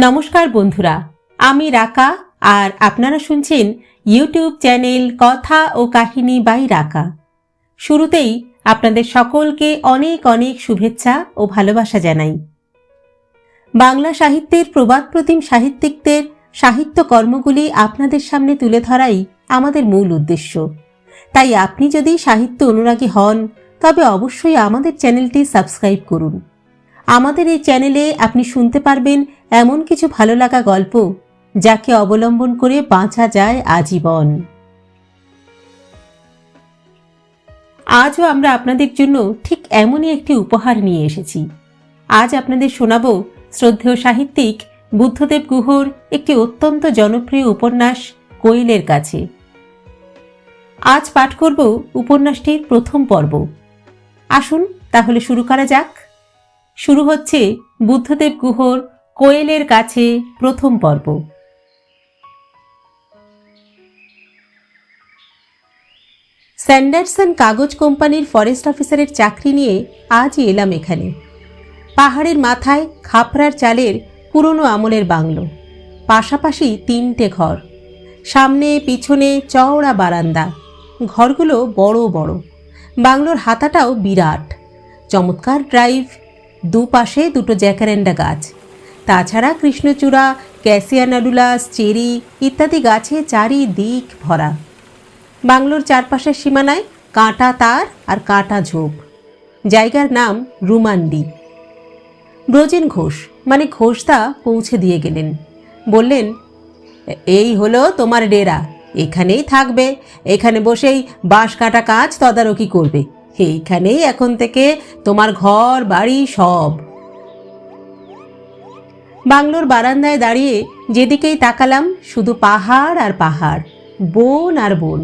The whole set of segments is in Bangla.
নমস্কার বন্ধুরা, আমি রাকা আর আপনারা শুনছেন ইউটিউব চ্যানেল কথা ও কাহিনী বাই রাকা। শুরুতেই আপনাদের সকলকে অনেক অনেক শুভেচ্ছা ও ভালোবাসা জানাই। বাংলা সাহিত্যের প্রবাদপ্রতিম সাহিত্যিকদের সাহিত্য কর্মগুলি আপনাদের সামনে তুলে ধরাই আমাদের মূল উদ্দেশ্য। তাই আপনি যদি সাহিত্য অনুরাগী হন তবে অবশ্যই আমাদের চ্যানেলটি সাবস্ক্রাইব করুন। আমাদের এই চ্যানেলে আপনি শুনতে পারবেন এমন কিছু ভালো লাগা গল্প যাকে অবলম্বন করে বাঁচা যায় আজীবন। আজও আমরা আপনাদের জন্য ঠিক এমনই একটি উপহার নিয়ে এসেছি। আজ আপনাদের শোনাব শ্রদ্ধেয় সাহিত্যিক বুদ্ধদেব গুহর একটি অত্যন্ত জনপ্রিয় উপন্যাস কোয়েলের কাছে। আজ পাঠ করব উপন্যাসটির প্রথম পর্ব। আসুন তাহলে শুরু করা যাক। শুরু হচ্ছে বুদ্ধদেব গুহর কোয়েলের কাছে প্রথম পর্ব। স্যান্ডারসন কাগজ কোম্পানির ফরেস্ট অফিসারের চাকরি নিয়ে আজই এলাম এখানে। পাহাড়ের মাথায় খাপড়ার চালের পুরনো আমলের বাংলো, পাশাপাশি 3টে ঘর, সামনে পিছনে চওড়া বারান্দা। ঘরগুলো বড় বড়, বাংলোর হাতাটাও বিরাট। চমৎকার ড্রাইভ, দুপাশে 2টো জ্যাকারেন্ডা গাছ, তাছাড়া কৃষ্ণচূড়া, ক্যাসিয়ানাডুলাস, চেরি ইত্যাদি গাছে চারিদিক ভরা। বাংলোর চারপাশের সীমানায় কাঁটা তার আর কাঁটা ঝোপ। জায়গার নাম রুমান্ডি। ব্রজেন ঘোষ মানে ঘোষদা পৌঁছে দিয়ে গেলেন। বললেন, এই হলো তোমার ডেরা, এখানেই থাকবে, এখানে বসেই বাঁশ কাটা কাজ তদারকি করবে, এইখানেই এখন থেকে তোমার ঘর বাড়ি সব। বাংলোর বারান্দায় দাঁড়িয়ে যেদিকেই তাকালাম শুধু পাহাড় আর পাহাড়, বন আর বন।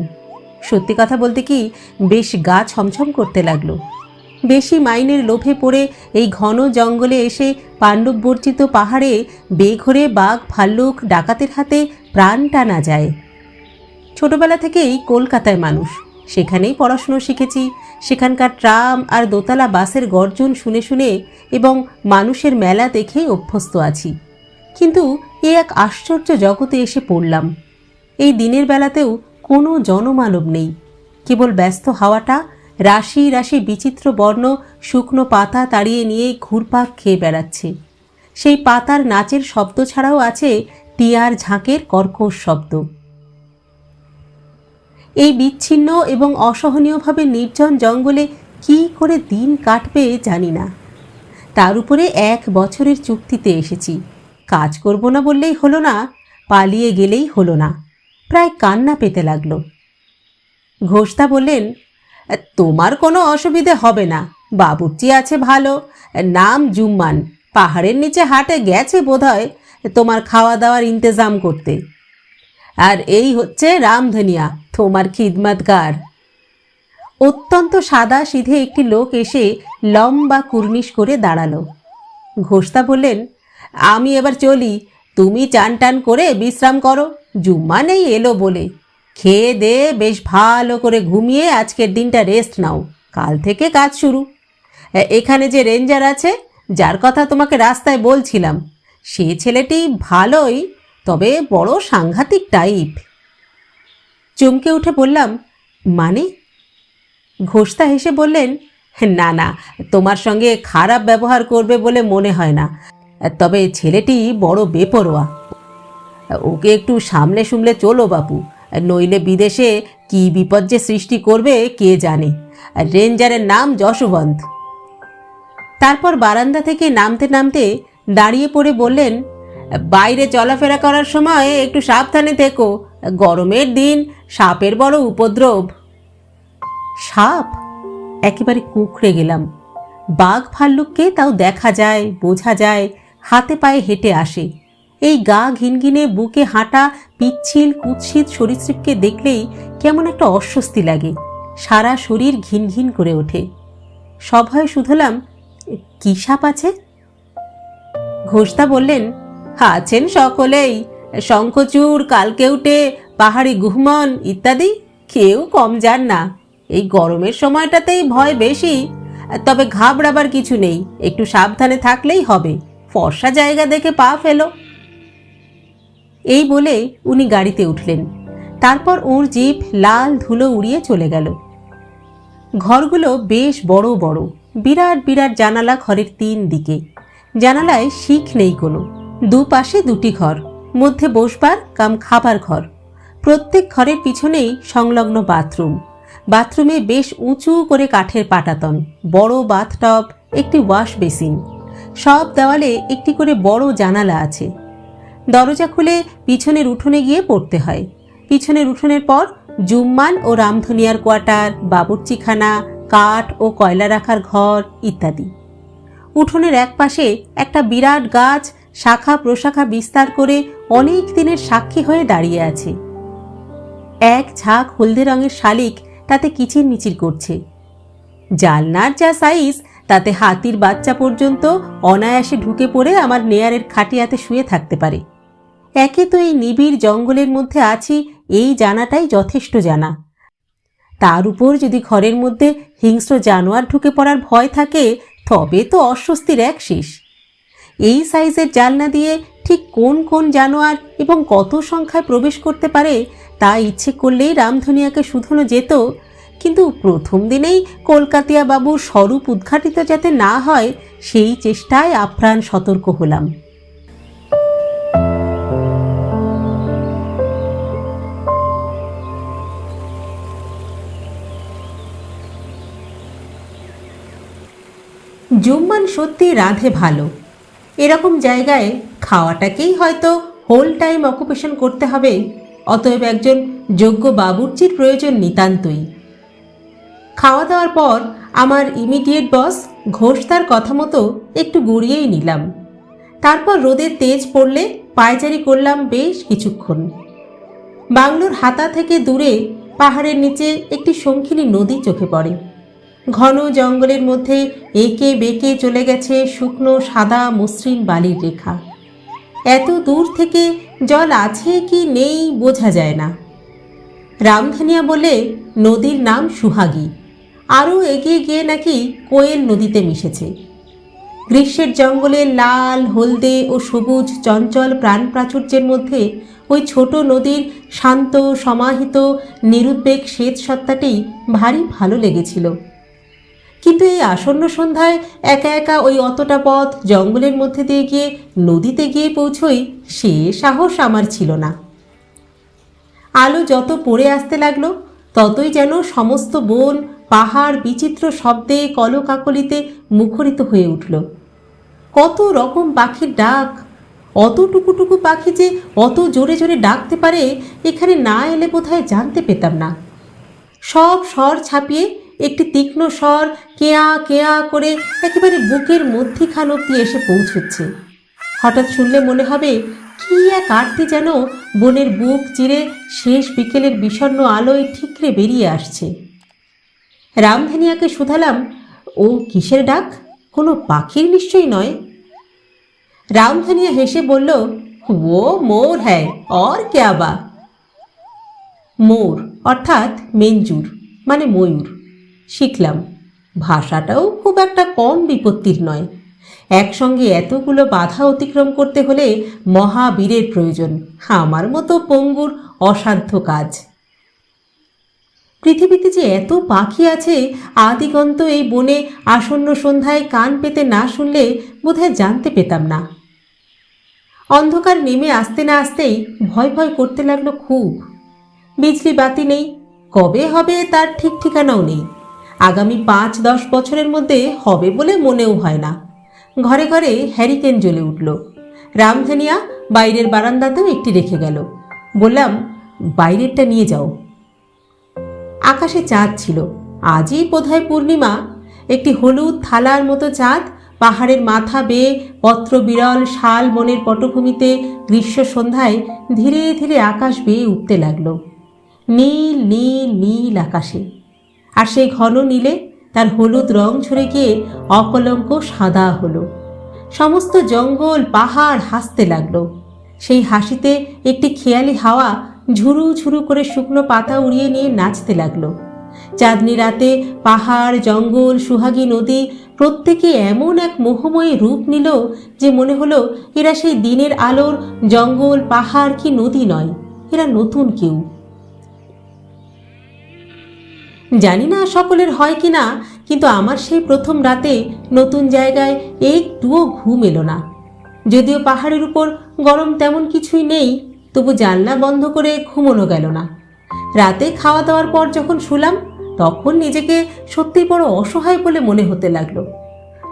সত্যি কথা বলতে কি, বেশ গা ছমছম করতে লাগলো। বেশি মাইনের লোভে পড়ে এই ঘন জঙ্গলে এসে পাণ্ডববর্জিত পাহাড়ে বেঘরে বাঘ ভাল্লুক ডাকাতের হাতে প্রাণটা না যায়। ছোটবেলা থেকেই কলকাতায় মানুষ, সেখানেই পড়াশুনো শিখেছি। সেখানকার ট্রাম আর দোতলা বাসের গর্জন শুনে শুনে এবং মানুষের মেলা দেখেই অভ্যস্ত আছি। কিন্তু এ এক আশ্চর্য জগতে এসে পড়লাম। এই দিনের বেলাতেও কোনো জনমানব নেই, কেবল ব্যস্ত হাওয়াটা রাশি রাশি বিচিত্র বর্ণ শুকনো পাতা তাড়িয়ে নিয়ে ঘুরপাক খেয়ে বেড়াচ্ছে। সেই পাতার নাচের শব্দ ছাড়াও আছে টিয়ার ঝাঁকের কর্কশ শব্দ। এই বিচ্ছিন্ন এবং অসহনীয়ভাবে নির্জন জঙ্গলে কি করে দিন কাটবে জানি না। তার উপরে 1 বছরের চুক্তিতে এসেছি। কাজ করব না বললেই হলো না, পালিয়ে গেলেই হলো না। প্রায় কান্না পেতে লাগলো। ঘোষদা বললেন, তোমার কোনো অসুবিধে হবে না, বাবুর্চি আছে ভালো, নাম জুম্মান, পাহাড়ের নিচে হাটে গেছে বোধহয় তোমার খাওয়া দাওয়ার ইন্তজাম করতে। আর এই হচ্ছে রামধনিয়া, তোমার খিদমতগার। অত্যন্ত সাদা সিধে একটি লোক এসে লম্বা কুর্নিশ করে দাঁড়ালো। ঘোষদা বললেন, আমি এবার চলি, তুমি চান টান করে বিশ্রাম করো, জুম্মা নেই এলো বলে। খেয়ে দে বেশ ভালো করে ঘুমিয়ে আজকের দিনটা রেস্ট নাও, কাল থেকে কাজ শুরু। এখানে যে রেঞ্জার আছে, যার কথা তোমাকে রাস্তায় বলছিলাম, সে ছেলেটি ভালোই, তবে বড় সাংঘাতিক টাইপ। চমকে উঠে বললাম, মানে? ঘোষদা হেসে বললেন, না না, তোমার সঙ্গে খারাপ ব্যবহার করবে বলে মনে হয় না, তবে ছেলেটি বড় বেপরোয়া। ওকে একটু সামলে সুমলে চলো বাপু, নইলে বিদেশে কি বিপদ যে সৃষ্টি করবে কে জানে। রেঞ্জারের নাম যশবন্ত। তারপর বারান্দা থেকে নামতে নামতে দাঁড়িয়ে পড়ে বললেন, বাইরে চলাফেরা করার সময় একটু সাবধানে থেকো, গরমের দিন, সাপের বড় উপদ্রব। সাপ? একেবারে কুঁকড়ে গেলাম। বাঘ ভাল্লুককে তাও দেখা যায়, বোঝা যায়, হাতে পায়ে হেঁটে আসে। এই গা ঘিনঘিনে বুকে হাঁটা পিচ্ছিল কুৎসিত সরীসৃপকে দেখলেই কেমন একটা অস্বস্তি লাগে, সারা শরীর ঘিনঘিন করে ওঠে। সভয়ে শুধলাম, কি সাপ আছে? ঘোষদা বললেন, আছেন সকলেই, শঙ্খচূড়, কালকেউটে, পাহাড়ি গুহমন ইত্যাদি, কেউ কম যান না। এই গরমের সময়টাতেই ভয় বেশি, তবে ঘাবড়াবার কিছু নেই, একটু সাবধানে থাকলেই হবে। ফর্সা জায়গা দেখে পা ফেলো। এই বলে উনি গাড়িতে উঠলেন। তারপর ওর জিপ লাল ধুলো উড়িয়ে চলে গেল। ঘরগুলো বেশ বড় বড়, বিরাট বিরাট জানালা ঘরের 3 দিকে। জানালায় শিখ নেই কোনো। দুপাশে 2টি ঘর, মধ্যে বসবার কাম খাবার ঘর। প্রত্যেক ঘরের পিছনেই সংলগ্ন বাথরুম। বাথরুমে বেশ উঁচু করে কাঠের পাটাতন, বড় বাথটব, একটি ওয়াশ বেসিন। সব দেওয়ালে একটি করে বড় জানালা আছে। দরজা খুলে পিছনের উঠোনে গিয়ে পড়তে হয়। পিছনের উঠোনের পর জুম্মান ও রামধনিয়ার কোয়ার্টার, বাবুর্চিখানা, কাঠ ও কয়লা রাখার ঘর ইত্যাদি। উঠোনের এক পাশে একটা বিরাট গাছ শাখা প্রশাখা বিস্তার করে অনেক দিনের সাক্ষী হয়ে দাঁড়িয়ে আছে। এক ঝাঁক হলদে রঙের শালিক তাতে কিচিরমিচির করছে। জালনার যা সাইজ, তাতে হাতির বাচ্চা পর্যন্ত অনায়াসে ঢুকে পড়ে আমার নেয়ারের খাটিয়াতে শুয়ে থাকতে পারে। একে তো এই নিবিড় জঙ্গলের মধ্যে আছি, এই জানাটাই যথেষ্ট জানা। তার উপর যদি ঘরের মধ্যে হিংস্র জানোয়ার ঢুকে পড়ার ভয় থাকে, তবে তো অস্বস্তির এক শেষ। এই সাইজের জানলা দিয়ে ঠিক কোন কোন জানোয়ার এবং কত সংখ্যায় প্রবেশ করতে পারে তা ইচ্ছে করলেই রামধনিয়াকে শুধানো যেত। কিন্তু প্রথম দিনেই কলকাতিয়া বাবুর স্বরূপ উদ্ঘাটিত যাতে না হয়, সেই চেষ্টায় আপ্রাণ সতর্ক হলাম। জুম্মান সত্যি রাঁধে ভালো। এরকম জায়গায় খাওয়াটাকেই হয়তো হোল টাইম অকুপেশন করতে হবে, অতএব একজন যোগ্য বাবুর্চির প্রয়োজন নিতান্তই। খাওয়া দাওয়ার পর আমার ইমিডিয়েট বস ঘোষদার কথা মতো একটু গুড়িয়েই নিলাম। তারপর রোদের তেজ পড়লে পায়চারি করলাম বেশ কিছুক্ষণ। বাংলোর হাতা থেকে দূরে পাহাড়ের নিচে একটি শঙ্খিনী নদী চোখে পড়ে। ঘন জঙ্গলের মধ্যে এঁকে বেঁকে চলে গেছে শুকনো সাদা মসৃণ বালির রেখা। এত দূর থেকে জল আছে কি নেই বোঝা যায় না। রামধনিয়া বলে নদীর নাম সুহাগী। আরও এগিয়ে গিয়ে নাকি কোয়েল নদীতে মিশেছে। গ্রীষ্মের জঙ্গলে লাল হলদে ও সবুজ চঞ্চল প্রাণ প্রাচুর্যের মধ্যে ওই ছোট নদীর শান্ত সমাহিত নিরুদ্বেগ শ্বেত সত্তাটি ভারী ভালো লেগেছিল। কিন্তু এই আসন্ন সন্ধ্যায় একা একা ওই অতটা পথ জঙ্গলের মধ্যে দিয়ে গিয়ে নদীতে গিয়ে পৌঁছই, সে সাহস আমার ছিল না। আলো যত পড়ে আসতে লাগলো, ততই যেন সমস্ত বন পাহাড় বিচিত্র শব্দে কলকাকলিতে মুখরিত হয়ে উঠল। কত রকম পাখির ডাক! অত টুকুটুকু পাখি যে অত জোরে জোরে ডাকতে পারে, এখানে না এলে বোধহয় জানতে পেতাম না। সব স্বর ছাপিয়ে একটি তীক্ষ্ণ স্বর কেয়া কেয়া করে একেবারে বুকের মধ্যিখান অব্দি এসে পৌঁছচ্ছে। হঠাৎ শুনলে মনে হবে কি এক আরতি যেন বনের বুক চিরে শেষ বিকেলের বিষণ্ণ আলোয় ঠিকরে বেরিয়ে আসছে। রামধনিয়াকে শুধালাম, ও কিসের ডাক? কোনো পাখির নিশ্চয়ই নয়। রামধনিয়া হেসে বলল, ও মোর হ্যায়, और क्या बा। মোর অর্থাৎ মেঞ্জুর মানে ময়ূর। শিখলাম, ভাষাটাও খুব একটা কম বিপত্তির নয়। একসঙ্গে এতগুলো বাধা অতিক্রম করতে হলে মহাবীরের প্রয়োজন, আমার মতো পঙ্গুর অসাধ্য কাজ। পৃথিবীতে যে এত পাখি আছে, আদিগন্ত এই বনে আসন্ন সন্ধ্যায় কান পেতে না শুনলে বোধহয় জানতে পেতাম না। অন্ধকার নেমে আসতে না আসতেই ভয় ভয় করতে লাগলো খুব। বিজলি বাতি নেই, কবে হবে তার ঠিক ঠিকানাও নেই। আগামী 5-10 বছরের মধ্যে হবে বলে মনেও হয় না। ঘরে ঘরে হ্যারিকেন জ্বলে উঠল। রামধনিয়া বাইরের বারান্দাতেও একটি রেখে গেল। বললাম, বাইরেরটা নিয়ে যাও। আকাশে চাঁদ ছিল। আজই বোধহয় পূর্ণিমা। একটি হলুদ থালার মতো চাঁদ পাহাড়ের মাথা বেয়ে পত্র বিরল শাল বনের পটভূমিতে গ্রীষ্ম সন্ধ্যায় ধীরে ধীরে আকাশ বেয়ে উঠতে লাগলো। নীল নীল নীল আকাশে। আর সেই ঘন নীলে তার হলুদ রং ঝরে গিয়ে অকলঙ্ক সাদা হলো। সমস্ত জঙ্গল পাহাড় হাসতে লাগলো। সেই হাসিতে একটি খেয়ালি হাওয়া ঝুরু ঝুরু করে শুকনো পাতা উড়িয়ে নিয়ে নাচতে লাগলো। চাঁদনি রাতে পাহাড়, জঙ্গল, সুহাগী নদী প্রত্যেকে এমন এক মোহময়ী রূপ নিল যে মনে হলো এরা সেই দিনের আলোর জঙ্গল, পাহাড় কি নদী নয়, এরা নতুন কেউ। জানি না সকলের হয় কি না, কিন্তু আমার সেই প্রথম রাতে নতুন জায়গায় একটুও ঘুম এলো না। যদিও পাহাড়ের উপর গরম তেমন কিছুই নেই, তবু জানলা বন্ধ করে ঘুমোনো গেল না। রাতে খাওয়া দাওয়ার পর যখন শুলাম, তখন নিজেকে সত্যি বড় অসহায় বলে মনে হতে লাগলো।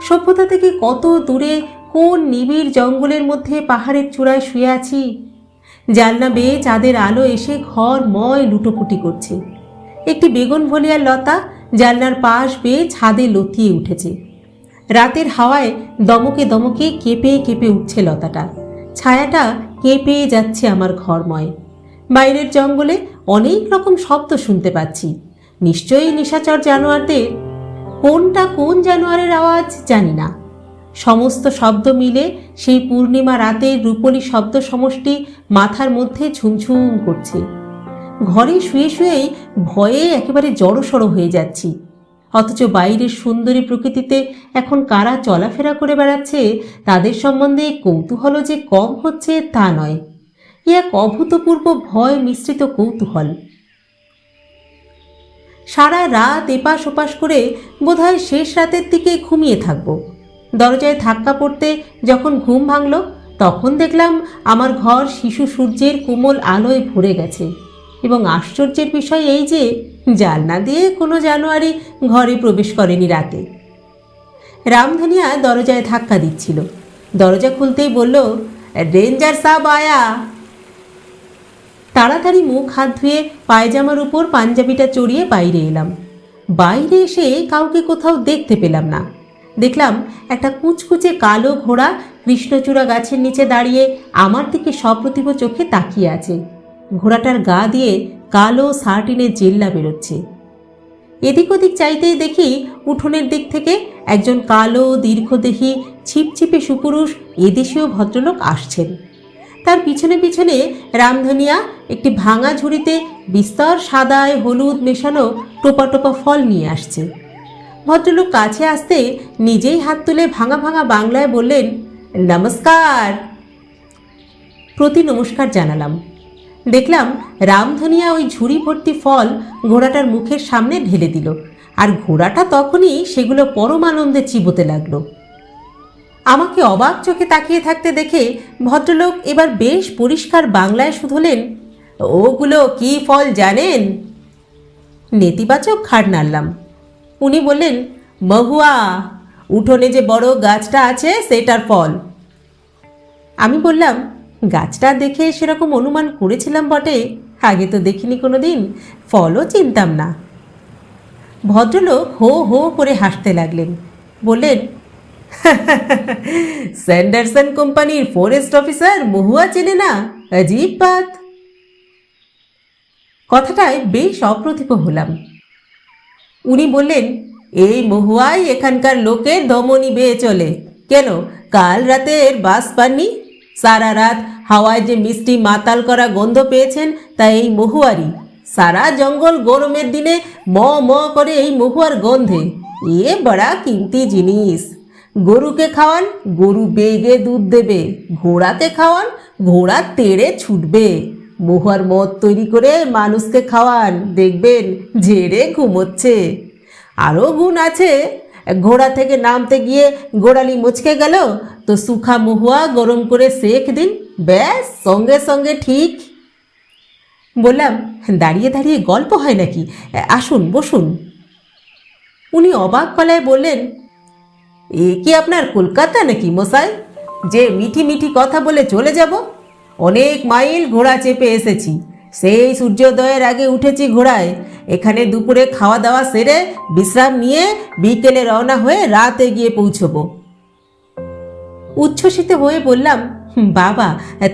সভ্যতা থেকে কত দূরে কোন নিবিড় জঙ্গলের মধ্যে পাহাড়ের চূড়ায় শুয়ে আছি। জানলা বেয়ে চাঁদের আলো এসে ঘরময় লুটোপুটি করছে। একটি বেগুনভলিয়ার লতা জানলার পাশ বেয়ে ছাদে লতিয়ে উঠেছে। রাতের হাওয়ায় দমকে দমকে কেঁপে কেঁপে উঠছে লতাটা, ছায়াটা কেঁপে যাচ্ছে আমার ঘরময়। বাইরের জঙ্গলে অনেক রকম শব্দ শুনতে পাচ্ছি, নিশ্চয়ই নিশাচর জানোয়ারদের। কোনটা কোন জানোয়ারের আওয়াজ জানি না। সমস্ত শব্দ মিলে সেই পূর্ণিমা রাতের রূপলি শব্দ সমষ্টি মাথার মধ্যে ঝুমঝুম করছে। ঘরে শুয়ে শুয়েই ভয়ে একেবারে জড়সড় হয়ে যাচ্ছি। অথচ বাইরের সুন্দরী প্রকৃতিতে এখন কারা চলাফেরা করে বেড়াচ্ছে তাদের সম্বন্ধে কৌতূহল যে কম হচ্ছে তা নয়। এ এক অভূতপূর্ব ভয় মিশ্রিত কৌতূহল। সারা রাত এপাশ ওপাশ করে বোধহয় শেষ রাতের দিকে ঘুমিয়ে থাকবো। দরজায় ধাক্কা পড়তে যখন ঘুম ভাঙল, তখন দেখলাম আমার ঘর শিশু সূর্যের কোমল আলোয় ভরে গেছে। এবং আশ্চর্যের বিষয় এই যে জানলা দিয়ে কোনো জানোয়ারই ঘরে প্রবেশ করেনি রাতে। রামধনিয়া দরজায় ধাক্কা দিচ্ছিল। দরজা খুলতেই বলল, রেঞ্জার সাহেব আয়া। তাড়াতাড়ি মুখ হাত ধুয়ে পায়জামার উপর পাঞ্জাবিটা চড়িয়ে বাইরে এলাম। বাইরে এসে কাউকে কোথাও দেখতে পেলাম না। দেখলাম একটা কুচকুচে কালো ঘোড়া কৃষ্ণচূড়া গাছের নিচে দাঁড়িয়ে আমার দিকে সপ্রতিভ চোখে তাকিয়ে আছে। ঘোড়াটার গা দিয়ে কালো সার্টিনের জেল্লা বেরোচ্ছে। এদিক ওদিক চাইতেই দেখি উঠোনের দিক থেকে একজন কালো দীর্ঘদেহী ছিপছিপে সুপুরুষ এদেশীয় ভদ্রলোক আসছেন। তার পিছনে পিছনে রামধনিয়া একটি ভাঙা ঝুড়িতে বিস্তর সাদায় হলুদ মেশানো টোপা টোপা ফল নিয়ে আসছে। ভদ্রলোক কাছে আসতে নিজেই হাত তুলে ভাঙা ভাঙা বাংলায় বললেন, নমস্কার। প্রতি নমস্কার জানালাম। দেখলাম রামধনিয়া ওই ঝুড়ি ভর্তি ফল ঘোড়াটার মুখের সামনে ঢেলে দিল, আর ঘোড়াটা তখনই সেগুলো পরমানন্দে চিবোতে লাগলো। আমাকে অবাক চোখে তাকিয়ে থাকতে দেখে ভদ্রলোক এবার বেশ পরিষ্কার বাংলায় শুধলেন, ওগুলো কি ফল জানেন? নেতিবাচক ঘাড় নাড়লাম। উনি বললেন, মহুয়া, উঠোনে যে বড় গাছটা আছে সেটার ফল। আমি বললাম, গাছটা দেখে সেরকম অনুমান করেছিলাম বটে, আগে তো দেখিনি কোনো দিন, ফলও চিনতাম না। ভদ্রলোক হো হো করে হাসতে লাগলেন। বললেন, স্যান্ডারসন কোম্পানির ফরেস্ট অফিসার মহুয়া চেনে না? আজীব বাত। কথাটায় বেশ অপ্রতিভ হলাম। উনি বললেন, এই মহুয়াই এখানকার লোকের ধমনী বেয়ে চলে। কেন, কাল রাতে এর বাস পাননি? সারা রাত হাওয়ায় যে মিষ্টি মাতাল করা গন্ধ পেয়েছেন তা এই মহুয়ারই। সারা জঙ্গল গরমের দিনে ম ম করে এই মহুয়ার গন্ধে। এ বড়া কিমতি জিনিস। গরুকে খাওয়ান, গরু বেগে দুধ দেবে। ঘোড়াকে খাওয়ান, ঘোড়া তেড়ে ছুটবে। মহুয়ার মদ তৈরি করে মানুষকে খাওয়ান, দেখবেন ঝেড়ে ঘুমোচ্ছে। আরও গুণ আছে, ঘোড়া থেকে নামতে গিয়ে গোড়ালি মুচকে গেল তো সুখা মহুয়া গরম করে সেক দিন, ব্যাস সঙ্গে সঙ্গে ঠিক। বললাম, দাঁড়িয়ে দাঁড়িয়ে গল্প হয় নাকি? আসুন বসুন। উনি অবাক গলায় বললেন, এ কি আপনার কলকাতা নাকি মশাই, যে মিঠি মিঠি কথা বলে চলে যাব? অনেক মাইল ঘোড়া চেপে এসেছি, সেই সূর্যোদয়ের আগে উঠেছি ঘোড়ায়। এখানে দুপুরে খাওয়া দাওয়া সেরে বিশ্রাম নিয়ে বিকেলে রওনা হয়ে রাতে গিয়ে পৌঁছবো। উচ্ছ্বসিত হয়ে বললাম, বাবা,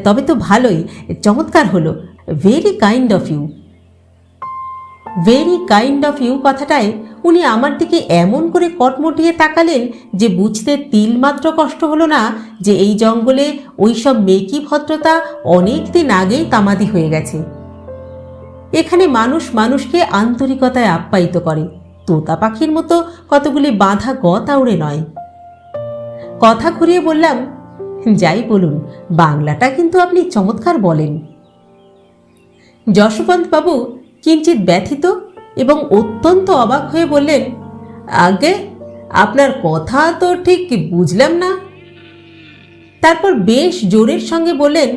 তবে তো ভালোই, চমৎকার হলো। Very kind of you. Very kind of you কথাটায় উনি আমার দিকে এমন করে কটমটিয়ে তাকালেন যে বুঝতে তিলমাত্র কষ্ট হলো না যে এই জঙ্গলে ওই সব মেকি ভদ্রতা অনেক দিন আগেই তামাদি হয়ে গেছে। এখানে মানুষ মানুষকে আন্তরিকতায় আপ্যায়িত করে, তোতা পাখির মতো কতগুলি বাঁধা গতা উড়ে নয়। কথা ঘুরিয়ে বললাম, যাই বলুন, বাংলাটা কিন্তু আপনি চমৎকার বলেন। যশবন্ত বাবু কিঞ্চিত ব্যথিত এবং অত্যন্ত অবাক হয়ে বললেন, আগে আপনার কথা তো ঠিক বুঝলাম না। তারপর বেশ জোরের সঙ্গে বললেন,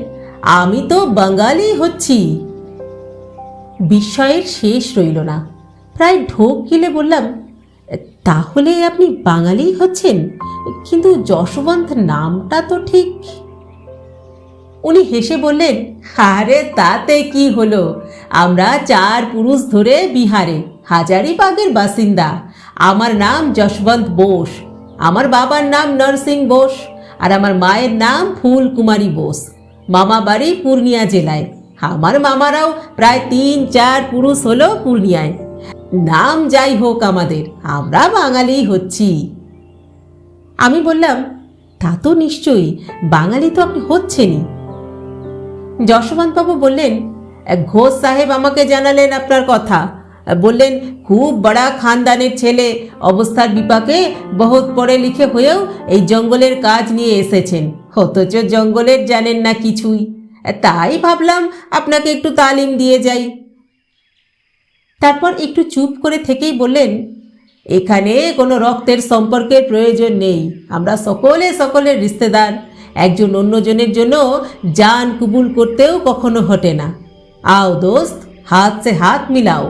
আমি তো বাঙালি হচ্ছি। বিস্ময়ের শেষ রইল না, প্রায় ঢোক গিলে বললাম, তাহলে আপনি বাঙালি হচ্ছেন, কিন্তু যশবন্ত নামটা তো ঠিক। উনি হেসে বললেন, আরে তাতে কি হলো, আমরা 4 পুরুষ ধরে বিহারে হাজারিবাগের বাসিন্দা। আমার নাম যশবন্ত বোস, আমার বাবার নাম নরসিং বোস, আর আমার মায়ের নাম ফুলকুমারী বোস। মামা বাড়ি পূর্ণিয়া জেলায়। আমার মামারাও প্রায় 3-4 পুরুষ হলো পূর্ণিয়ায়। নাম যাই হোক, আমাদের আমরা বাঙালি হচ্ছি। আমি বললাম, তা তো নিশ্চয়ই, বাঙালি তো আপনি হচ্ছেনই। যশবন্তবাবু বললেন, ঘোষ সাহেব আমাকে জানালেন আপনার কথা, বললেন খুব বড়া খানদানের ছেলে, অবস্থার বিপাকে বহুত পড়ে লিখে হয়েও এই জঙ্গলের কাজ নিয়ে এসেছেন, অথচ জঙ্গলের জানেন না কিছুই। তাই ভাবলাম আপনাকে একটু তালিম দিয়ে যাই। তারপর একটু চুপ করে থেকেই বললেন, এখানে কোনো রক্তের সম্পর্কের প্রয়োজন নেই, আমরা সকলে সকলের রিশতেদার। একজন অন্যজনের জন্য জান কবুল করতেও কখনো হটে না। আও দোস্ত, হাত সে হাত মিলাও।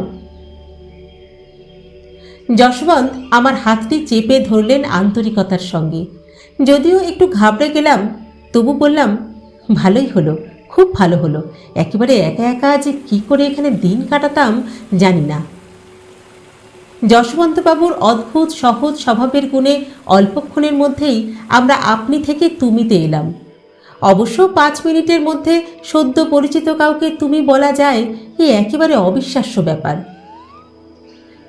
যশবন্ত আমার হাতটি চেপে ধরলেন আন্তরিকতার সঙ্গে। যদিও একটু ঘাবড়ে গেলাম, তবু বললাম, ভালোই হলো, খুব ভালো হলো। একেবারে একা একা যে কী করে এখানে দিন কাটাতাম জানি না। যশবন্তবাবুর অদ্ভুত সহজ স্বভাবের গুণে অল্পক্ষণের মধ্যেই আমরা আপনি থেকে তুমিতে এলাম। অবশ্য 5 মিনিটের মধ্যে সদ্য পরিচিত কাউকে তুমি বলা যায়, এ একেবারে অবিশ্বাস্য ব্যাপার।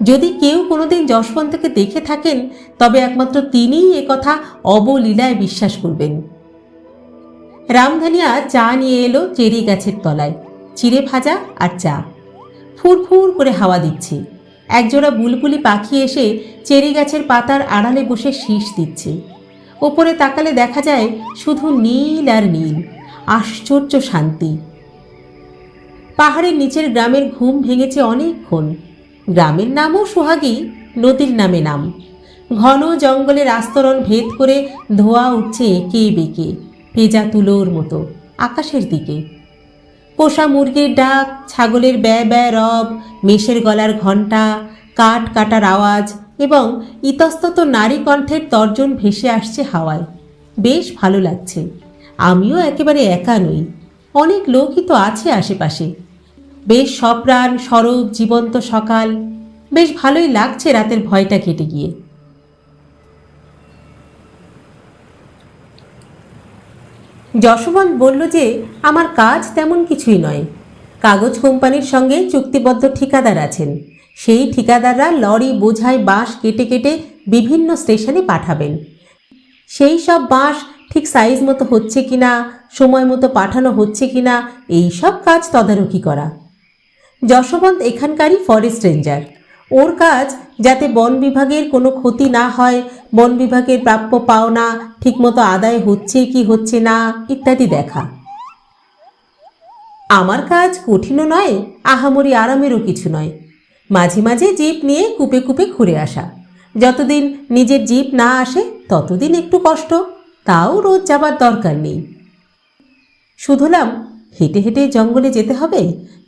যদি কেউ কোনোদিন যশবন্তকে দেখে থাকেন, তবে একমাত্র তিনিই একথা অবলীলায় বিশ্বাস করবেন। রামধানিয়া চা নিয়ে এলো চেরি গাছের তলায়, চিড়ে ভাজা আর চা। ফুরফুর করে হাওয়া দিচ্ছে। একজোড়া বুলবুলি পাখি এসে চেরি গাছের পাতার আড়ালে বসে শীষ দিচ্ছে। ওপরে তাকালে দেখা যায় শুধু নীল আর নীল, আশ্চর্য শান্তি। পাহাড়ের নিচের গ্রামের ঘুম ভেঙেছে অনেকক্ষণ। গ্রামের নামও সোহাগী, নদীর নামে নাম। ঘন জঙ্গলের আস্তরণ ভেদ করে ধোঁয়া উঠছে এঁকে বেঁকে, ভেজা তুলোর মতো আকাশের দিকে। পোষা মুরগির ডাক, ছাগলের ব্যয় ব্যয় রব, মেষের গলার ঘণ্টা, কাঠ কাটার আওয়াজ এবং ইতস্তত নারী কণ্ঠের তর্জন ভেসে আসছে হাওয়ায়। বেশ ভালো লাগছে। আমিও একেবারে একা নই, অনেক লোকই তো আছে আশেপাশে। বেশ সপ্রাণ সরব জীবন্ত সকাল। বেশ ভালোই লাগছে রাতের ভয়টা কেটে গিয়ে। যশবন্ত বলল যে আমার কাজ তেমন কিছুই নয়। কাগজ কোম্পানির সঙ্গে চুক্তিবদ্ধ ঠিকাদার আছেন। সেই ঠিকাদাররা লরি বোঝাই বাঁশ কেটে কেটে বিভিন্ন স্টেশনে পাঠাবেন। সেই সব বাঁশ ঠিক সাইজ মতো হচ্ছে কিনা, সময় মতো পাঠানো হচ্ছে কিনা, এই সব কাজ তদারকি করা। যশবন্ত এখানকারই ফরেস্ট রেঞ্জার। ওর কাজ যাতে বন বিভাগের কোনো ক্ষতি না হয়, বন বিভাগের প্রাপ্য পাওনা ঠিকমতো আদায় হচ্ছে কি হচ্ছে না ইত্যাদি দেখা। আমার কাজ কঠিনও নয়, আহামরি আরামেরও কিছু নয়। মাঝে মাঝে জিপ নিয়ে কূপে কূপে ঘুরে আসা। যতদিন নিজের জিপ না আসে ততদিন একটু কষ্ট, তাও রোজ যাবার দরকার নেই। শুধলাম, হেঁটে হেঁটে জঙ্গলে যেতে হবে,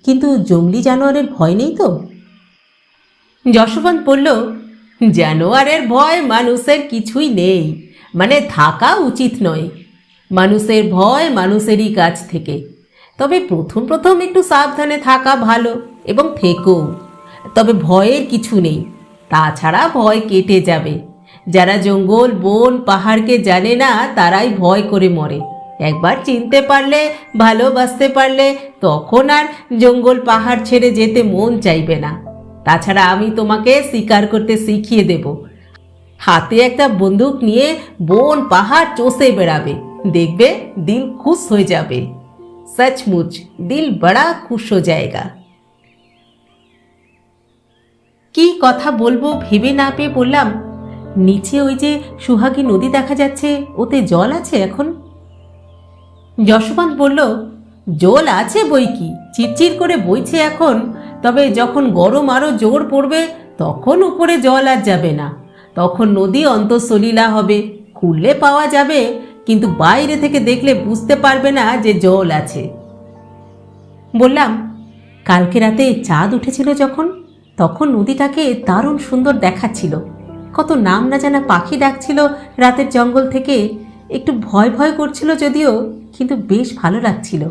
কিন্তু জঙ্গলি জানোয়ারের ভয় নেই তো? যশবন্ত বলল, জানোয়ারের ভয় মানুষের কিছুই নেই, মানে থাকা উচিত নয়। মানুষের ভয় মানুষেরই কাছ থেকে। তবে প্রথম প্রথম একটু সাবধানে থাকা ভালো, এবং থেকেও। তবে ভয়ের কিছু নেই, তাছাড়া ভয় কেটে যাবে। যারা জঙ্গল বন পাহাড়কে জানে না তারাই ভয় করে মরে। একবার চিনতে পারলে, ভালোবাসতে পারলে, তখন আর জঙ্গল পাহাড় ছেড়ে যেতে মন চাইবে না। তাছাড়া আমি তোমাকে শিকার করতে শিখিয়ে দেব। হাতে একটা বন্দুক নিয়ে বন পাহাড় চষে বেড়াবে, দেখবে দিল খুশ হয়ে যাবে। सचमुच दिल बड़ा खुश हो जाएगा। কি কথা বলবো ভেবে না পেয়ে বললাম, নিচে ওই যে সুহাগী নদী দেখা যাচ্ছে, ওতে জল আছে এখন? যশবন্ত বলল, জল আছে বই কি, চিরচির করে বইছে এখন, তবে যখন গরম আরো জোর পড়বে তখন উপরে জল আর যাবে না, তখন নদী অন্তঃসলীলা হবে, খুললে পাওয়া যাবে, কিন্তু বাইরে থেকে দেখলে বুঝতে পারবে না যে জল আছে। বললাম, কালকে রাতে চাঁদ উঠেছিল যখন, তখন নদীটাকে দারুণ সুন্দর দেখাচ্ছিল, কত নাম না জানা পাখি ডাকছিল রাতের জঙ্গল থেকে, একটু ভয় ভয় করছিল যদিও, কিন্তু বেশ ভালো লাগছিল।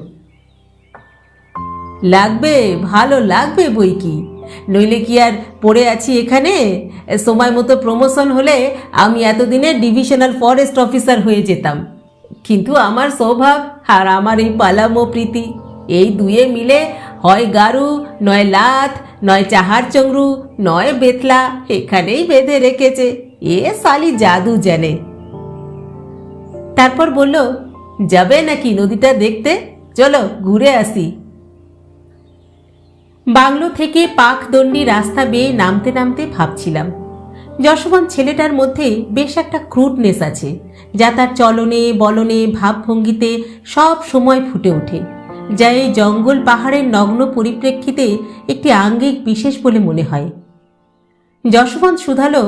লাগবে, ভালো লাগবে বই কি, নইলে কি আর পড়ে আছি এখানে? সময় মতো প্রমোশন হলে আমি এতদিনে ডিভিশনাল ফরেস্ট অফিসার হয়ে যেতাম, কিন্তু আমার স্বভাব আর আমার এই পালামো প্রীতি, এই দুয়ে মিলে হয় গারু, নয় লাত, নয় চাহার চংরু, নয় বেতলা এখানেই বেঁধে রেখেছে, এ সালি জাদু জানে। তারপর বলল, যাবে নাকি নদীটা দেখতে? চলো ঘুরে আসি। বাংলো থেকে পাকদণ্ডী রাস্তা বেয়ে নামতে নামতে ভাবছিলাম, যশবন্ত ছেলেটার মধ্যে বেশ একটা ক্রুডনেস আছে, যা তার চলনে বলনে ভাবভঙ্গিতে সব সময় ফুটে ওঠে, যা এই জঙ্গল পাহাড়ের নগ্ন পরিপ্রেক্ষিতে একটি আঙ্গিক বিশেষ বলে মনে হয়। যশবন্ত শুধালো,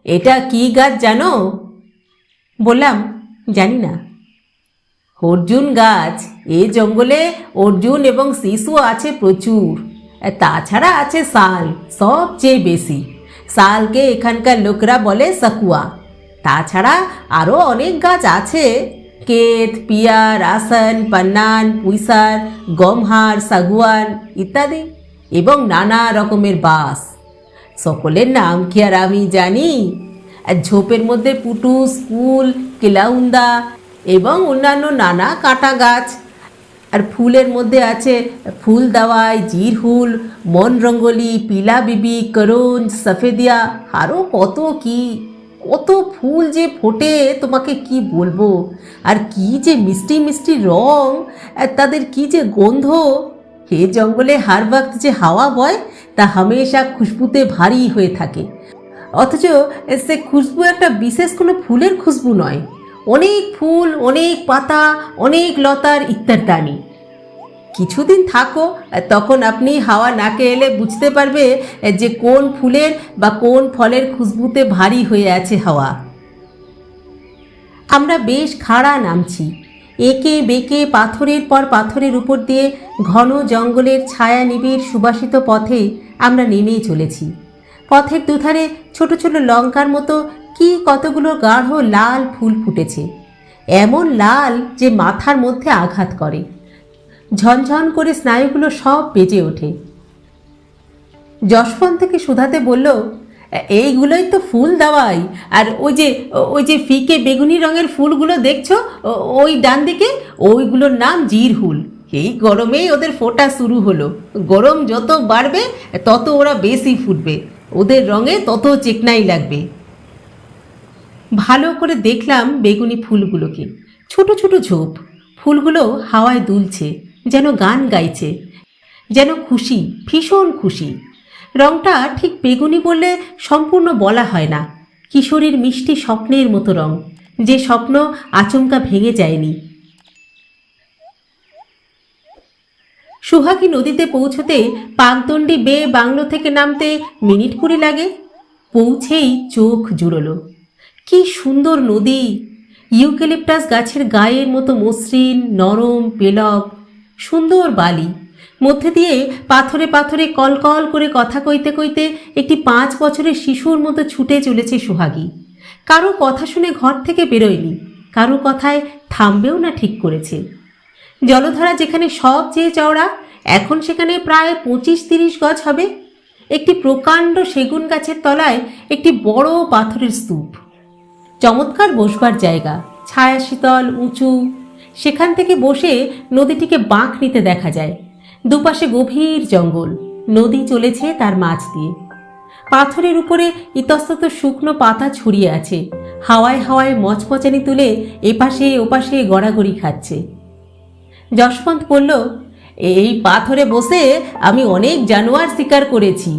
এটা কি গাছ জানো? বললাম, জানি না। অর্জুন গাছ। এই জঙ্গলে অর্জুন এবং শিশু আছে প্রচুর, তাছাড়া আছে শাল, সবচেয়ে বেশি। শালকে এখানকার লোকরা বলে সাকুয়া। তাছাড়া আরও অনেক গাছ আছে, কেত, পিয়ার, আসন, পান্নান, পুইসার, গমহার, সাগুয়ান ইত্যাদি, এবং নানা রকমের বাঁশ। সকলের নাম কি আর আমি জানি? ঝোপের মধ্যে পুটুস, কুল, কেলাউন্দা এবং অন্যান্য নানা কাঁটা গাছ। আর ফুলের মধ্যে আছে ফুল দাওয়াই, জিরহুল, মন রঙ্গলি, পিলা বিবি, করঞ্জ, সফেদিয়া, আরও কত কি, কত ফুল যে ফোটে তোমাকে কি বলবো। আর কি যে মিষ্টি মিষ্টি রং, তাদের কি যে গন্ধ। হে জঙ্গলে হার ওয়াক্ত যে হাওয়া বয় তা হামেশা খুশবুতে ভারী হয়ে থাকে, অথচ সে খুশবু একটা বিশেষ কোনো ফুলের খুশবু নয়, অনেক ফুল, অনেক পাতা, অনেক লতার ইত্যাদি। কিছুদিন থাকো, তখন আপনি হাওয়া নাকে এলে বুঝতে পারবে যে কোন ফুলের বা কোন ফলের খুশবুতে ভারী হয়ে আছে হাওয়া। আমরা বেশ খাড়া নামছি, একে বেঁকে পাথরের পর পাথরের উপর দিয়ে ঘন জঙ্গলের ছায়া নিবিড় সুবাসিত পথে আমরা নেমেই চলেছি। পথের দুধারে ছোট ছোট লঙ্কার মতো কি কতগুলো গাঢ় লাল ফুল ফুটেছে, এমন লাল যে মাথার মধ্যে আঘাত করে, ঝনঝন করে স্নায়ুগুলো সব বেজে ওঠে। যশবন্তকে শুধাতে বলল, এইগুলোই তো ফুল দাওয়াই, আর ওই যে ফিকে বেগুনি রঙের ফুলগুলো দেখছো ওই ডান দিকে, ওইগুলোর নাম জিরহুল। এই গরমেই ওদের ফোটা শুরু হলো, গরম যত বাড়বে তত ওরা বেশি ফুটবে, ওদের রঙে তত চেকনাই লাগবে। ভালো করে দেখলাম বেগুনি ফুলগুলোকে, ছোট ছোট ঝোপ, ফুলগুলো হাওয়ায় দুলছে, যেন গান গাইছে, যেন খুশি, ভীষণ খুশি। রংটা ঠিক বেগুনি বললে সম্পূর্ণ বলা হয় না, কিশোরীর মিষ্টি স্বপ্নের মতো রং, যে স্বপ্ন আচমকা ভেঙে যায়নি। সুহাগী নদীতে পৌঁছতে পাকদণ্ডী বেয়ে বাংলো থেকে নামতে মিনিট 20 লাগে। পৌঁছেই চোখ জুড়ল, কি সুন্দর নদী! ইউক্যালিপটাস গাছের গায়ের মতো মসৃণ, নরম, পেলব, সুন্দর বালি, মধ্যে দিয়ে পাথরে পাথরে কলকল করে কথা কইতে কইতে একটি 5 বছরের শিশুর মতো ছুটে চলেছে সুহাগী। কারো কথা শুনে ঘর থেকে বেরোয়নি, কারো কথায় থামবেও না ঠিক করেছে। জলধারা যেখানে সবচেয়ে চওড়া, এখন সেখানে প্রায় 25-30 গজ হবে। একটি প্রকাণ্ড সেগুন গাছের তলায় একটি বড় পাথরের স্তূপ, চমৎকার বসবার জায়গা, ছায়া শীতল, উঁচু। সেখান থেকে বসে নদীটিকে বাঁক নিতে দেখা যায়। দুপাশে গভীর জঙ্গল, নদী চলেছে তার মাঝ দিয়ে। পাথরের উপরে ইতস্তত শুকনো পাতা ছড়িয়ে আছে, হাওয়ায় হাওয়ায় মচমচানি তুলে এপাশে ওপাশে গড়াগড়ি খাচ্ছে। যশবন্ত বলল, এই পাথরে বসে আমি অনেক জানোয়ার শিকার করেছি।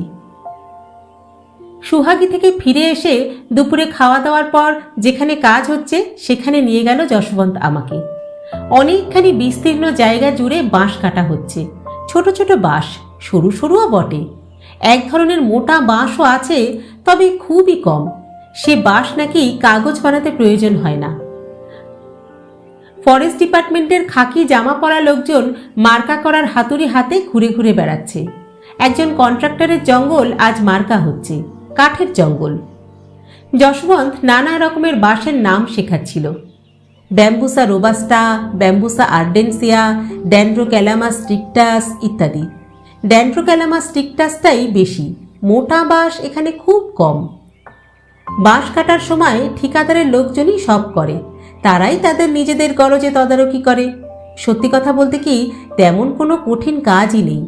সুহাগী থেকে ফিরে এসে দুপুরে খাওয়া দাওয়ার পর যেখানে কাজ হচ্ছে সেখানে নিয়ে গেল যশবন্ত আমাকে। অনেকখানি বিস্তীর্ণ জায়গা জুড়ে বাঁশ কাটা হচ্ছে। ছোট ছোট বাঁশ, সরু সরুও বটে। এক ধরনের মোটা বাঁশও আছে, তবে খুবই কম। সে বাঁশ নাকি কাগজ বানাতে প্রয়োজন হয় না। ফরেস্ট ডিপার্টমেন্টের খাকি জামা পরা লোকজন মার্কা করার হাতুড়ি হাতে ঘুরে ঘুরে বেড়াচ্ছে। একজন কন্ট্রাক্টরের জঙ্গল আজ মার্কা হচ্ছে, কাঠের জঙ্গল। যশবন্ত নানা রকমের বাঁশের নাম শেখাচ্ছিল। ব্যাম্বুসা রোবাস্টা, ব্যাম্বুসা আর্ডেন্সিয়া, ড্যান্ড্রোক্যালামা স্ট্রিকটাস ইত্যাদি। ড্যান্ড্রোক্যালামা স্ট্রিকটাসটাই বেশি, মোটা বাঁশ এখানে খুব কম। বাঁশ কাটার সময় ঠিকাদারের লোকজনই সব করে, তারাই তাদের নিজেদের গরজে তদারকি করে। সত্যি কথা বলতে কি, তেমন কোনো কঠিন কাজই নেই।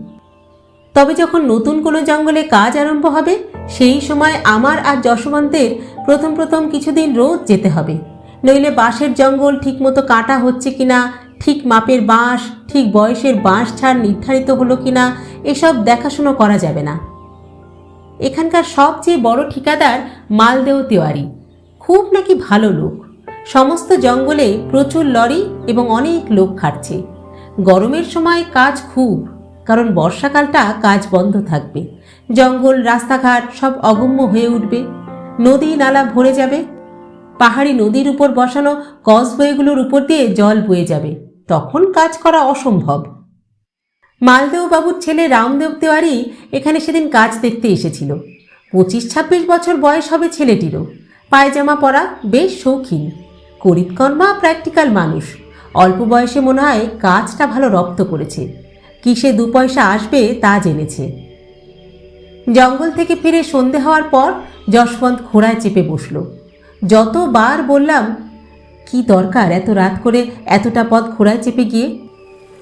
তবে যখন নতুন কোনো জঙ্গলে কাজ আরম্ভ হবে, সেই সময় আমার আর যশবন্তের প্রথম প্রথম কিছুদিন রোজ যেতে হবে। নইলে বাঁশের জঙ্গল ঠিকমতো কাটা হচ্ছে কিনা, ঠিক মাপের বাঁশ, ঠিক বয়সের বাঁশ ছাড় নির্ধারিত হলো কিনা, এসব দেখাশুনো করা যাবে না। এখানকার সবচেয়ে বড় ঠিকাদার মালদেও তেওয়ারি, খুব নাকি ভালো লোক। সমস্ত জঙ্গলে প্রচুর লরি এবং অনেক লোক খাটছে। গরমের সময় কাজ খুব, কারণ বর্ষাকালটা কাজ বন্ধ থাকবে। জঙ্গল, রাস্তাঘাট সব অগম্য হয়ে উঠবে, নদী নালা ভরে যাবে। পাহাড়ি নদীর উপর বসানো কজওয়েগুলোর উপর দিয়ে জল বয়ে যাবে, তখন কাজ করা অসম্ভব। মালদেও বাবুর ছেলে রামদেব তেওয়ারি এখানে সেদিন কাজ দেখতে এসেছিল। 25-26 বছর বয়স হবে ছেলেটিরও। পায়জামা পরা, বেশ শৌখিন, করিতকর্মা, প্র্যাকটিক্যাল মানুষ। অল্প বয়সে মনে হয় কাজটা ভালো রপ্ত করেছে। কিসে 2 পয়সা আসবে তা জেনেছে। জঙ্গল থেকে ফিরে সন্ধে হওয়ার পর যশবন্ত ঘোড়ায় চেপে বসল। যতবার বললাম, কি দরকার এত রাত করে এতটা পথ ঘোড়ায় চেপে গিয়ে?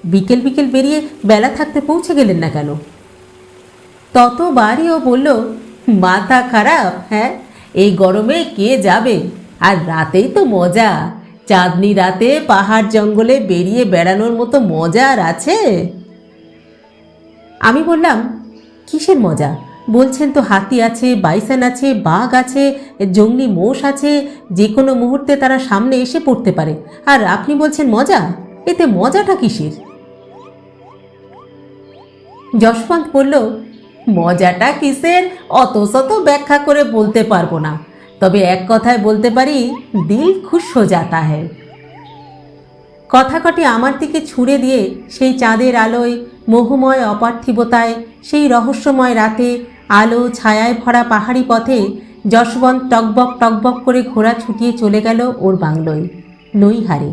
বিকেল বিকেল বেরিয়ে বেলা থাকতে পৌঁছে গেলেন না কেন? ততবারই ও বলল, মাথা খারাপ? হ্যাঁ, এই গরমে কে যাবে? আর রাতেই তো মজা। চাঁদনি রাতে পাহাড় জঙ্গলে বেরিয়ে বেড়ানোর মতো মজা আর আছে? আমি বললাম, কিসের মজা? বলছেন তো হাতি আছে, বাইসন আছে, বাঘ আছে, জংলি মোষ আছে, যে কোনো মুহূর্তে তারা সামনে এসে পড়তে পারে। আর আপনি বলছেন মজা? এতে মজাটা কিসের? যশবন্ত বলল, মজাটা কিসের অত শত ব্যাখ্যা করে বলতে পারবো না, তবে এক কথায় বলতে পারি, দিল খুশ হো যাতা হ্যায়। কথা কটি আমার দিকে ছুঁড়ে দিয়ে সেই চাঁদের আলোয়, মোহময় অপার্থিবতায়, সেই রহস্যময় রাতে, আলো ছায়ায় ভরা পাহাড়ি পথে যশবন্ত টকবক টকবক করে ঘোড়া ছুটিয়ে চলে গেল ওর বাংলোয়, নৈহারে।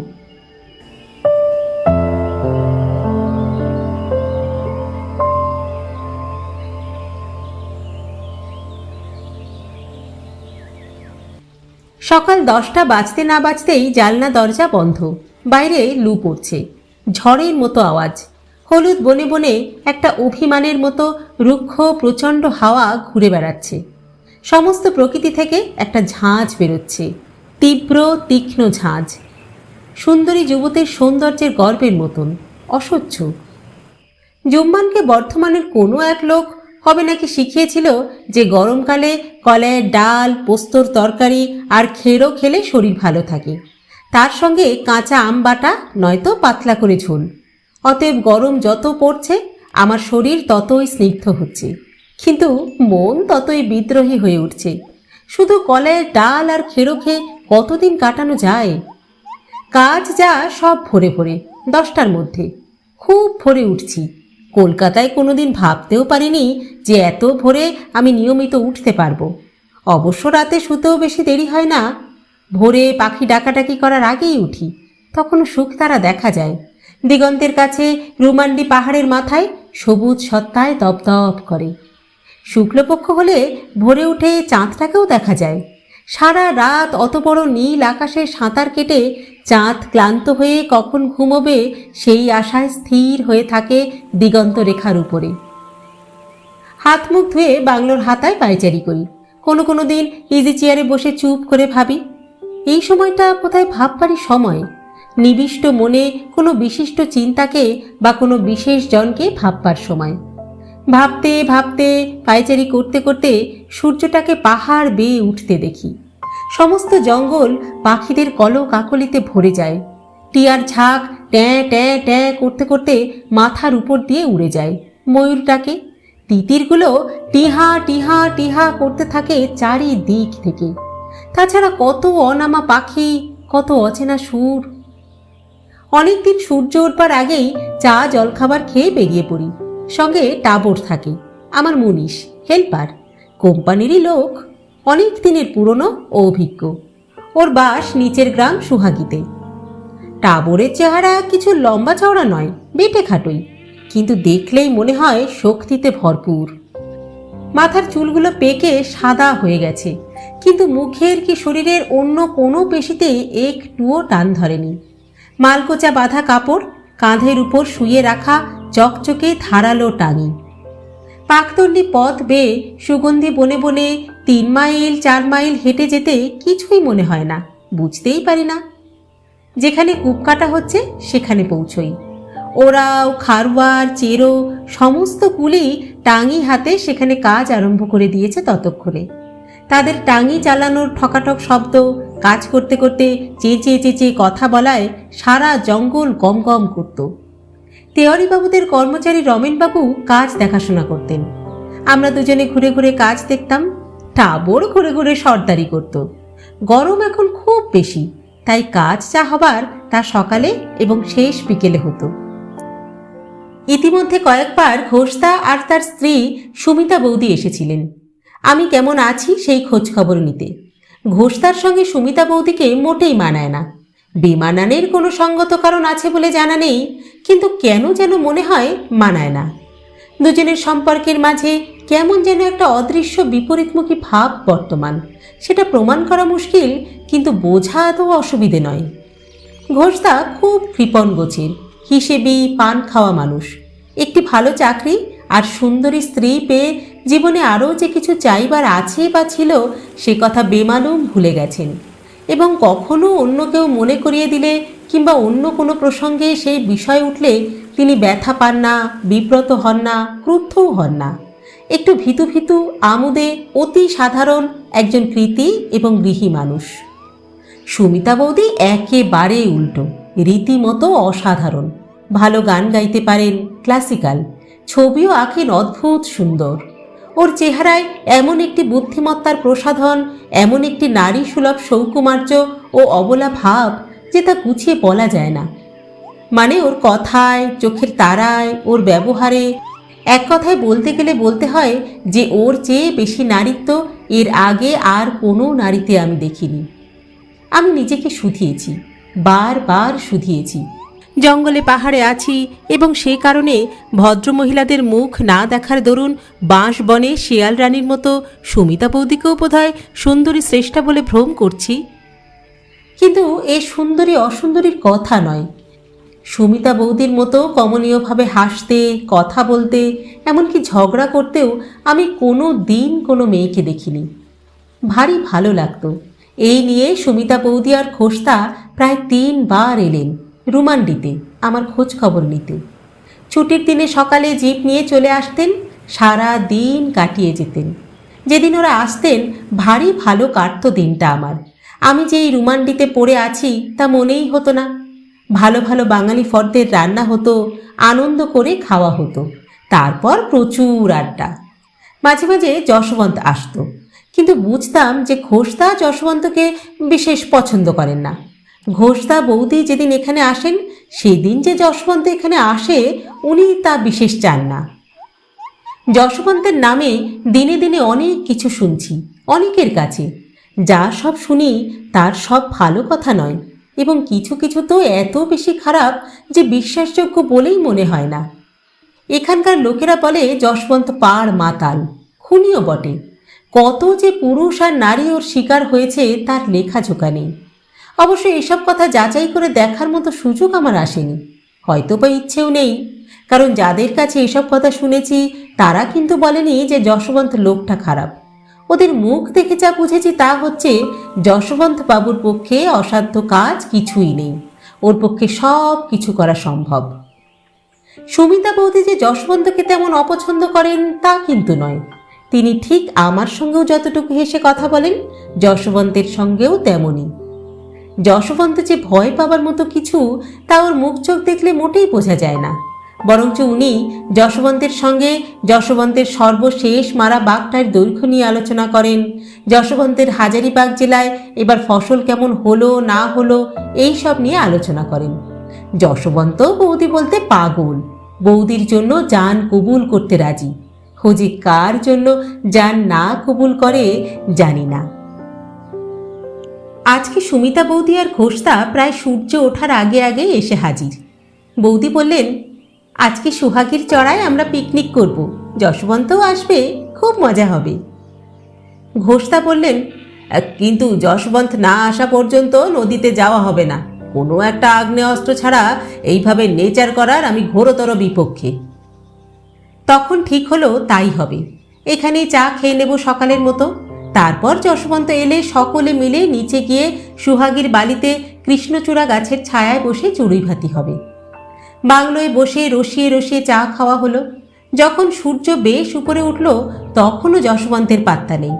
সকাল 10টা বাজতে না বাজতেই জানলা দরজা বন্ধ। বাইরে লু পড়ছে, ঝড়ের মতো আওয়াজ। হলুদ বনে বনে একটা অভিমানের মতো রুক্ষ প্রচণ্ড হাওয়া ঘুরে বেড়াচ্ছে। সমস্ত প্রকৃতি থেকে একটা ঝাঁঝ বেরোচ্ছে, তীব্র তীক্ষ্ণ ঝাঁঝ। সুন্দরী যুবতীর সৌন্দর্যের গর্বের মতন, অসহ্য। জুম্মানকে বর্ধমানের কোনো এক লোক হবে নাকি শিখিয়েছিল যে গরমকালে কলাইয়ের ডাল, পোস্তর তরকারি আর খেরো খেলে শরীর ভালো থাকে, তার সঙ্গে কাঁচা আম বাটা, নয়তো পাতলা করে ঝোল। অতএব গরম যত পড়ছে আমার শরীর ততই স্নিগ্ধ হচ্ছে, কিন্তু মন ততই বিদ্রোহী হয়ে উঠছে। শুধু কলাইয়ের ডাল আর খেরো খেয়ে কতদিন কাটানো যায়? কাজ যা সব ভরে ভরে, 10টার মধ্যে খুব ভরে উঠছি। কলকাতায় কোনোদিন ভাবতেও পারিনি যে এত ভোরে আমি নিয়মিত উঠতে পারবো। অবশ্য রাতে শুতেও বেশি দেরি হয় না। ভোরে পাখি ডাকাডাকি করার আগেই উঠি, তখন শুকতারা দেখা যায়। দিগন্তের কাছে রুমান্ডি পাহাড়ের মাথায় সবুজ সত্তায় দপদপ করে। শুক্লপক্ষ হলে ভোরে উঠে চাঁদটাকেও দেখা যায়। সারা রাত অত বড় নীল আকাশে সাঁতার কেটে চাঁদ ক্লান্ত হয়ে কখন ঘুমোবে সেই আশায় স্থির হয়ে থাকে দিগন্ত রেখার উপরে। হাত মুখ ধুয়ে বাংলোর হাতায় পায়চারি করি। কোনো কোনো দিন ইজি চেয়ারে বসে চুপ করে ভাবি, এই সময়টা কোথায় ভাববারই সময়। নিবিষ্ট মনে কোনো বিশিষ্ট চিন্তাকে বা কোনো বিশেষ জনকে ভাববার সময়। ভাবতে ভাবতে পায়চারি করতে করতে সূর্যটাকে পাহাড় বেয়ে উঠতে দেখি। সমস্ত জঙ্গল পাখিদের কলকাকলিতে ভরে যায়। টিয়ার ঝাঁক ট্যাঁ ট্যাঁ ট্যাঁ করতে করতে মাথার উপর দিয়ে উড়ে যায়। ময়ূরটাকে তিতিরগুলো টিহা টিহা টিহা করতে থাকে চারিদিক থেকে। তাছাড়া কত অনামা পাখি, কত অচেনা সুর। অনেকদিন সূর্য উঠবার আগেই চা জলখাবার খেয়ে বেরিয়ে পড়ি। সঙ্গে টাবর থাকে, আমার মুনিশ, হেল্পার, কোম্পানিরই লোক, অনেক দিনের পুরনো ও অভিজ্ঞ। ওর বাস নিচের গ্রাম সুহাগীতে। টাবরের চেহারা কিছু লম্বা চওড়া নয়, বেটে খাটোই, কিন্তু দেখলেই মনে হয় শক্তিতে ভরপুর। মাথার চুলগুলো পেকে সাদা হয়ে গেছে, কিন্তু মুখের কি শরীরের অন্য কোনো পেশিতে একটুও টান ধরেনি। মালকোচা বাঁধা কাপড়, কাঁধের উপর শুয়ে রাখা চকচকে ধারালো টাঙি। পাকদণ্ডী পথ বেয়ে সুগন্ধি বনে বনে 3 মাইল 4 মাইল হেঁটে যেতে কিছুই মনে হয় না, বুঝতেই পারি না। যেখানে কূপ কাটা হচ্ছে সেখানে পৌঁছই। ওরাও, খারওয়ার, চেরো সমস্ত কুলি টাঙি হাতে সেখানে কাজ আরম্ভ করে দিয়েছে ততক্ষণে। তাদের টাঙি চালানোর ঠকাঠক শব্দ, কাজ করতে করতে চেঁচিয়ে চেঁচিয়ে কথা বলায় সারা জঙ্গল গম গম করত। তেওয়ারিবাবুদের কর্মচারী রমেনবাবু কাজ দেখাশোনা করতেন। আমরা দুজনে ঘুরে ঘুরে কাজ দেখতাম। টাবর ঘুরে ঘুরে সর্দারি করত। গরম এখন খুব বেশি, তাই কাজ যা হবার তা সকালে এবং শেষ বিকেলে হতো। ইতিমধ্যে কয়েকবার ঘোষদা আর তার স্ত্রী সুমিতা বৌদি এসেছিলেন আমি কেমন আছি সেই খোঁজ খবর নিতে। ঘোষদার সঙ্গে সুমিতা বৌদিকে মোটেই মানায় না। বেমানানের কোনো সঙ্গত কারণ আছে বলে জানা নেই, কিন্তু কেন যেন মনে হয় মানায় না। দুজনের সম্পর্কের মাঝে কেমন যেন একটা অদৃশ্য বিপরীতমুখী ভাব বর্তমান। সেটা প্রমাণ করা মুশকিল, কিন্তু বোঝা এত অসুবিধে নয়। ঘোষদা খুব কৃপণ গোছের, হিসেবি পান খাওয়া মানুষ। একটি ভালো চাকরি আর সুন্দরী স্ত্রী পেয়ে জীবনে আরও যে কিছু চাইবার আছে বা ছিল সে কথা বেমালুম ভুলে গেছেন, এবং কখনো অন্য কেউ মনে করিয়ে দিলে কিংবা অন্য কোনো প্রসঙ্গে সেই বিষয় উঠলে তিনি ব্যথা পান না, বিব্রত হন না, ক্রুদ্ধও হন না। একটু ভীতু ভীতু আমোদে অতি সাধারণ একজন কৃতী এবং গৃহী মানুষ। সুমিতা বৌদি একেবারে উল্টো, রীতিমতো অসাধারণ। ভালো গান গাইতে পারেন, ক্লাসিক্যাল, ছবিও আঁকেন অদ্ভুত সুন্দর। ওর চেহারায় এমন একটি বুদ্ধিমত্তার প্রসাধন, এমন একটি নারী সুলভ সৌকুমার্য ও অবলা ভাব যে তা গুছিয়ে বলা যায় না। মানে ওর কথায়, চোখের তারায়, ওর ব্যবহারে, এক কথায় বলতে গেলে বলতে হয় যে ওর চেয়ে বেশি নারীত্ব এর আগে আর কোনো নারীতে আমি দেখিনি। আমি নিজেকে শুধিয়েছি, বারবার শুধিয়েছি। জঙ্গলে পাহাড়ে আছি এবং সে কারণে ভদ্রমহিলাদের মুখ না দেখার দরুন বাঁশ বনে শিয়াল রানীর মতো সুমিতা বৌদিকেও বোধহয় সুন্দরী শ্রেষ্ঠা বলে ভ্রম করছি। কিন্তু এ সুন্দরী অসুন্দরীর কথা নয়। সুমিতা বৌদির মতো কমনীয়ভাবে হাসতে, কথা বলতে, এমনকি ঝগড়া করতেও আমি কোনো দিন কোনো মেয়েকে দেখিনি। ভারী ভালো লাগতো। এই নিয়ে সুমিতা বৌদি আর ঘোষদা প্রায় 3 বার এলেন রুমান্ডিতে আমার খোঁজ খবর নিতে। ছুটির দিনে সকালে জিপ নিয়ে চলে আসতেন, সারা দিন কাটিয়ে যেতেন। যেদিন ওরা আসতেন ভারী ভালো কাটতো দিনটা আমার। আমি যে এই রুমান্ডিতে পড়ে আছি তা মনেই হতো না। ভালো ভালো বাঙালি ফর্দের রান্না হতো, আনন্দ করে খাওয়া হতো, তারপর প্রচুর আড্ডা। মাঝে মাঝে যশবন্ত আসতো, কিন্তু বুঝতাম যে ঘোষদা যশবন্তকে বিশেষ পছন্দ করেন না। ঘোষদা বৌদি যেদিন এখানে আসেন সেদিন যে যশবন্ত এখানে আসে উনি তা বিশেষ চান না। যশবন্তের নামে দিনে দিনে অনেক কিছু শুনছি অনেকের কাছে। যা সব শুনি তার সব ভালো কথা নয়, এবং কিছু কিছু তো এত বেশি খারাপ যে বিশ্বাসযোগ্য বলেই মনে হয় না। এখানকার লোকেরা বলে যশবন্ত পাড় মাতাল, খুনিও বটে। কত যে পুরুষ আর নারী ওর শিকার হয়েছে তার লেখাজোখা নেই। অবশ্য এসব কথা যাচাই করে দেখার মতো সুযোগ আমার আসেনি, হয়তো বা ইচ্ছেও নেই। কারণ যাদের কাছে এসব কথা শুনেছি তারা কিন্তু বলেনি যে যশবন্ত লোকটা খারাপ। ওদের মুখ দেখে যা বুঝেছি তা হচ্ছে যশবন্ত বাবুর পক্ষে অসাধ্য কাজ কিছুই নেই, ওর পক্ষে সব কিছু করা সম্ভব। সুমিতা বৌদি যে যশবন্তকে তেমন অপছন্দ করেন তা কিন্তু নয়। তিনি ঠিক আমার সঙ্গেও যতটুকু হেসে কথা বলেন, যশবন্তের সঙ্গেও তেমনই। যশবন্ত যে ভয় পাবার মতো কিছু তা ওর মুখ চোখ দেখলে মোটেই বোঝা যায় না, বরঞ্চ উনি যশবন্তের সঙ্গে যশবন্তের সর্বশেষ মারা বাঘটার দৈর্ঘ্য নিয়ে আলোচনা করেন, যশবন্তের হাজারিবাগ জেলায় এবার ফসল কেমন হলো না হলো এই সব নিয়ে আলোচনা করেন। যশবন্ত বৌদি বলতে পাগল, বৌদির জন্য জান কবুল করতে রাজি। ও যে কার জন্য জান না কবুল করে জানি না। আজকে সুমিতা বৌদি আর ঘোষদা প্রায় সূর্য ওঠার আগে আগে এসে হাজির। বৌদি বললেন, আজকে সুহাগীর চড়ায় আমরা পিকনিক করব, যশবন্তও আসবে, খুব মজা হবে। ঘোষদা বললেন, কিন্তু যশবন্ত না আসা পর্যন্ত নদীতে যাওয়া হবে না। কোনো একটা আগ্নেয়াস্ত্র ছাড়া এইভাবে নেচার করার আমি ঘোরতর বিপক্ষে। তখন ঠিক হলো তাই হবে, এখানেই চা খেয়ে নেব সকালের মতো। তারপর যশবন্ত এলে সকলে মিলে নিচে গিয়ে সুহাগীর বালিতে কৃষ্ণচূড়া গাছের ছায়ায় বসে চড়ুই ভাতি হবে। বাংলোয় বসে রসিয়ে রসিয়ে চা খাওয়া হলো। যখন সূর্য বেশ উপরে উঠল তখনও যশবন্তের পাত্তা নেই।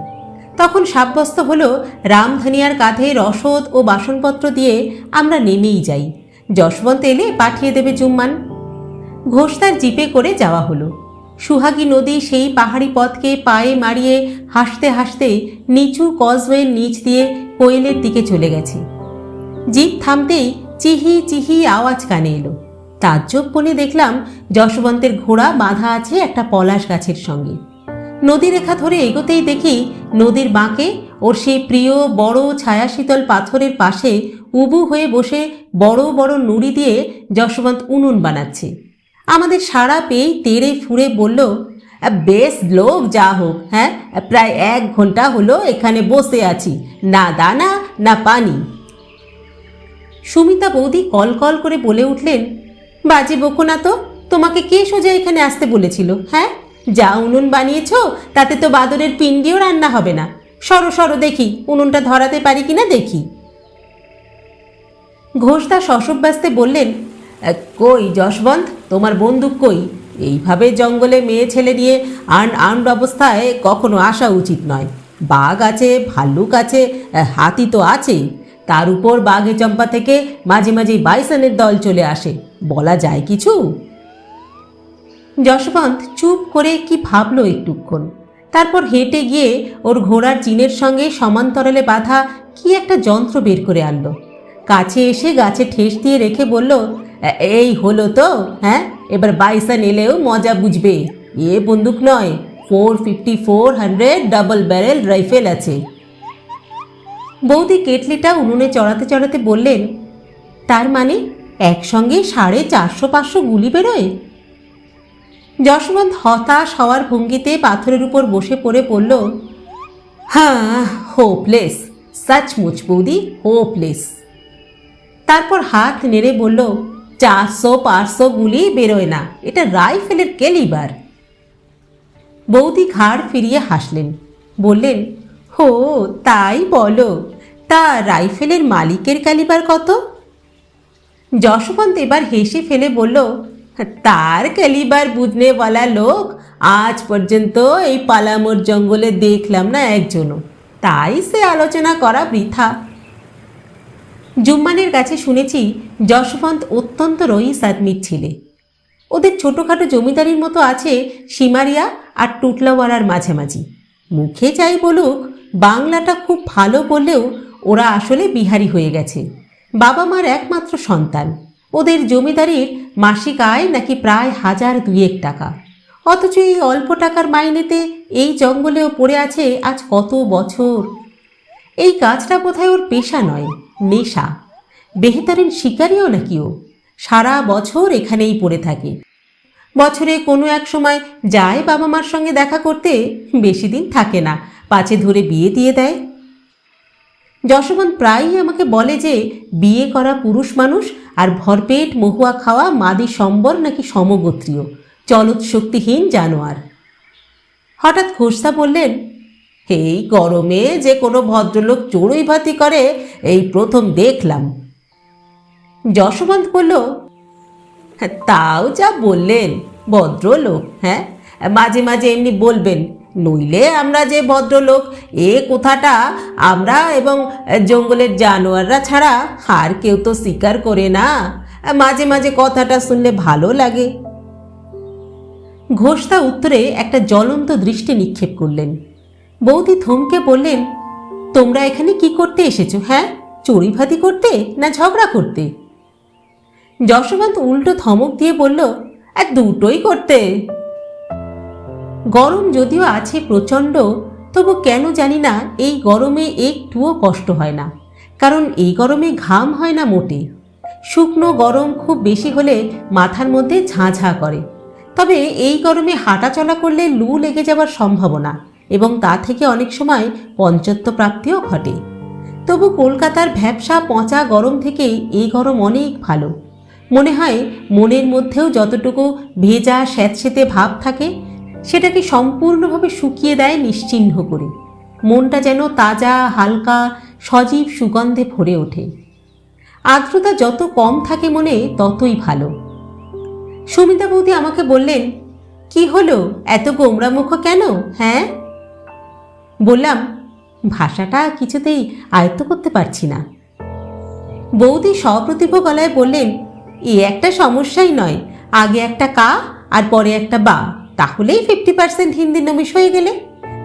তখন সাব্যস্ত হলো রামধানিয়ার কাঁধে রসদ ও বাসনপত্র দিয়ে আমরা নেমেই যাই, যশবন্ত এলে পাঠিয়ে দেবে জুম্মান। ঘোষদার জিপে করে যাওয়া হলো। সুহাগী নদী সেই পাহাড়ি পথকে পায়ে মারিয়ে হাসতে হাসতে নিচু কজওয়ের নিচ দিয়ে কোয়েলের দিকে চলে গেছে। জিপ থামতেই চিহি চিহি আওয়াজ কানে এলো। তাজ্জব বলে দেখলাম যশবন্তের ঘোড়া বাঁধা আছে একটা পলাশ গাছের সঙ্গে। নদীরেখা ধরে এগোতেই দেখি নদীর বাঁকে ওর সেই প্রিয় বড় ছায়াশীতল পাথরের পাশে উবু হয়ে বসে বড় বড় নুড়ি দিয়ে যশবন্ত উনুন বানাচ্ছে। আমাদের সাড়া পেয়েই তেড়ে ফুঁড়ে বলল, বেশ লোক যা হোক, হ্যাঁ প্রায় 1 ঘন্টা হলো এখানে বসে আছি, না দানা না পানি। সুমিতা বৌদি কল কল করে বলে উঠলেন, বাজে বকো না তো, তোমাকে কে সোজা এখানে আসতে বলেছিল? হ্যাঁ, যা উনুন বানিয়েছ তাতে তো বাদরের পিণ্ডিও রান্না হবে না। সরো সরো দেখি উনুনটা ধরাতে পারি কিনা দেখি। ঘোষদা শশব্যস্তে বললেন, কই যশবন্ত, তোমার বন্দুক কই? এইভাবে জঙ্গলে মেয়ে ছেলে নিয়ে আর্মড অবস্থায় কখনো আসা উচিত নয়। বাঘ আছে, ভাল্লুক আছে, হাতি তো আছেই, তার উপর বাঘে চম্পা থেকে মাঝে মাঝে বাইসনের দল চলে আসে, বলা যায় কিছু? যশবন্ত চুপ করে কি ভাবলো একটুক্ষণ, তারপর হেঁটে গিয়ে ওর ঘোড়ার জিনের সঙ্গে সমান্তরালে বাঁধা কি একটা যন্ত্র বের করে আনলো। কাছে এসে গাছে ঠেস দিয়ে রেখে বলল, এই হলো তো, হ্যাঁ এবার বাইসন এলেও মজা বুঝবে। এ বন্দুক নয়, 454 ডাবল ব্যারেল রাইফেল আছে। বৌদি কেটলিটা উনুনে চড়াতে চড়াতে বললেন, তার মানে একসঙ্গে 450-500 গুলি বেরোয়? যশবন্ত হতাশ হওয়ার ভঙ্গিতে পাথরের উপর বসে পড়ে পড়ল, হ্যাঁ হোপলেস, সচমুচ বৌদি হোপলেস। তারপর হাত নেড়ে বলল, 400-500 গুলি বেরোয় না, এটা রাইফেলের ক্যালিবার। বৌদি ঘাড় ফিরিয়ে হাসলেন, বললেন, হো তাই বলো, তা রাইফেলের মালিকের ক্যালিবার কত? যশবন্ত এবার হেসে ফেলে বলল, তার ক্যালিবার বুঝনেওয়ালা লোক আজ পর্যন্ত এই পালামোর জঙ্গলে দেখলাম না একজনও, তাই সে আলোচনা করা বৃথা। জুম্মানের কাছে শুনেছি যশবন্ত অত্যন্ত রইস আদমির ছেলে। ওদের ছোটোখাটো জমিদারির মতো আছে সিমারিয়া আর টুটলাওয়ারার মাঝামাঝি। মুখে চাই বলুক বাংলাটা খুব ভালো বললেও ওরা আসলে বিহারি হয়ে গেছে। বাবা মার একমাত্র সন্তান। ওদের জমিদারির মাসিক আয় নাকি প্রায় 1000-2 টাকা, অথচ এই অল্প টাকার মাইনেতে এই জঙ্গলেও পড়ে আছে আজ কত বছর। এই কাজটা বোধহয় ওর পেশা নয়, নেশা। বেহতরিন শিকারিও নাকি ও, সারা বছর এখানেই পড়ে থাকে। বছরে কোনো এক সময় যায় বাবা মার সঙ্গে দেখা করতে, বেশি দিন থাকে না, পাছে ধরে বিয়ে দিয়ে দেয়। যশবন্ত প্রায়ই আমাকে বলে যে বিয়ে করা পুরুষ মানুষ আর ভরপেট মহুয়া খাওয়া মাদি সম্বর নাকি সমগোত্রীয়, চলত শক্তিহীন জানোয়ার। হঠাৎ ঘোষদা বললেন, এই গরমে যে কোনো ভদ্রলোক চড়ুই ভাতি করে এই প্রথম দেখলাম। যশবন্ত বলল, তাও যা বললেন, ভদ্রলোক। হ্যাঁ, মাঝে মাঝে এমনি বলবেন, নইলে আমরা যে ভদ্রলোক এ কথাটা আমরা এবং জঙ্গলের জানোয়াররা ছাড়া আর কেউ তো স্বীকার করে না। মাঝে মাঝে কথাটা শুনলে ভালো লাগে। ঘোষদা উত্তরে একটা জ্বলন্ত দৃষ্টি নিক্ষেপ করলেন। বৌদি থমকে বললেন, তোমরা এখানে কি করতে এসেছো? হ্যাঁ, চড়িভাতি করতে না ঝগড়া করতে? যশবন্ত উল্টো ধমক দিয়ে বলল, আর দুটোই করতে। গরম যদিও আছে প্রচণ্ড, তবু কেন জানি না এই গরমে একটুও কষ্ট হয় না। কারণ এই গরমে ঘাম হয় না মোটে। শুকনো গরম খুব বেশি হলে মাথার মধ্যে ঝাঁ করে। তবে এই গরমে হাঁটা চলা করলে লু লেগে যাওয়ার সম্ভাবনা এবং তা থেকে অনেক সময় পঞ্চত্ব প্রাপ্তিও ঘটে। তবু কলকাতার ভ্যাপসা পচা গরম থেকে এই গরম অনেক ভালো। মনে হয় মনের মধ্যেও যতটুকু ভেজা স্যাঁতসেঁতে ভাব থাকে সেটাকে সম্পূর্ণভাবে শুকিয়ে দেয় নিশ্চিহ্ন করে। মনটা যেন তাজা, হালকা, সজীব সুগন্ধে ভরে ওঠে। আর্দ্রতা যত কম থাকে মনে ততই ভালো। সুমিতা বৌদি আমাকে বললেন, কি হলো, এত গোমরামুখ কেন? হ্যাঁ, বললাম, ভাষাটা কিছুতেই আয়ত্ত করতে পারছি না। বৌদি সপ্রতিভ গলায় বললেন, এ একটা সমস্যাই নয়, আগে একটা কা আর পরে একটা বা, তাহলেই 50% হিন্দি নমিশ হয়ে গেলে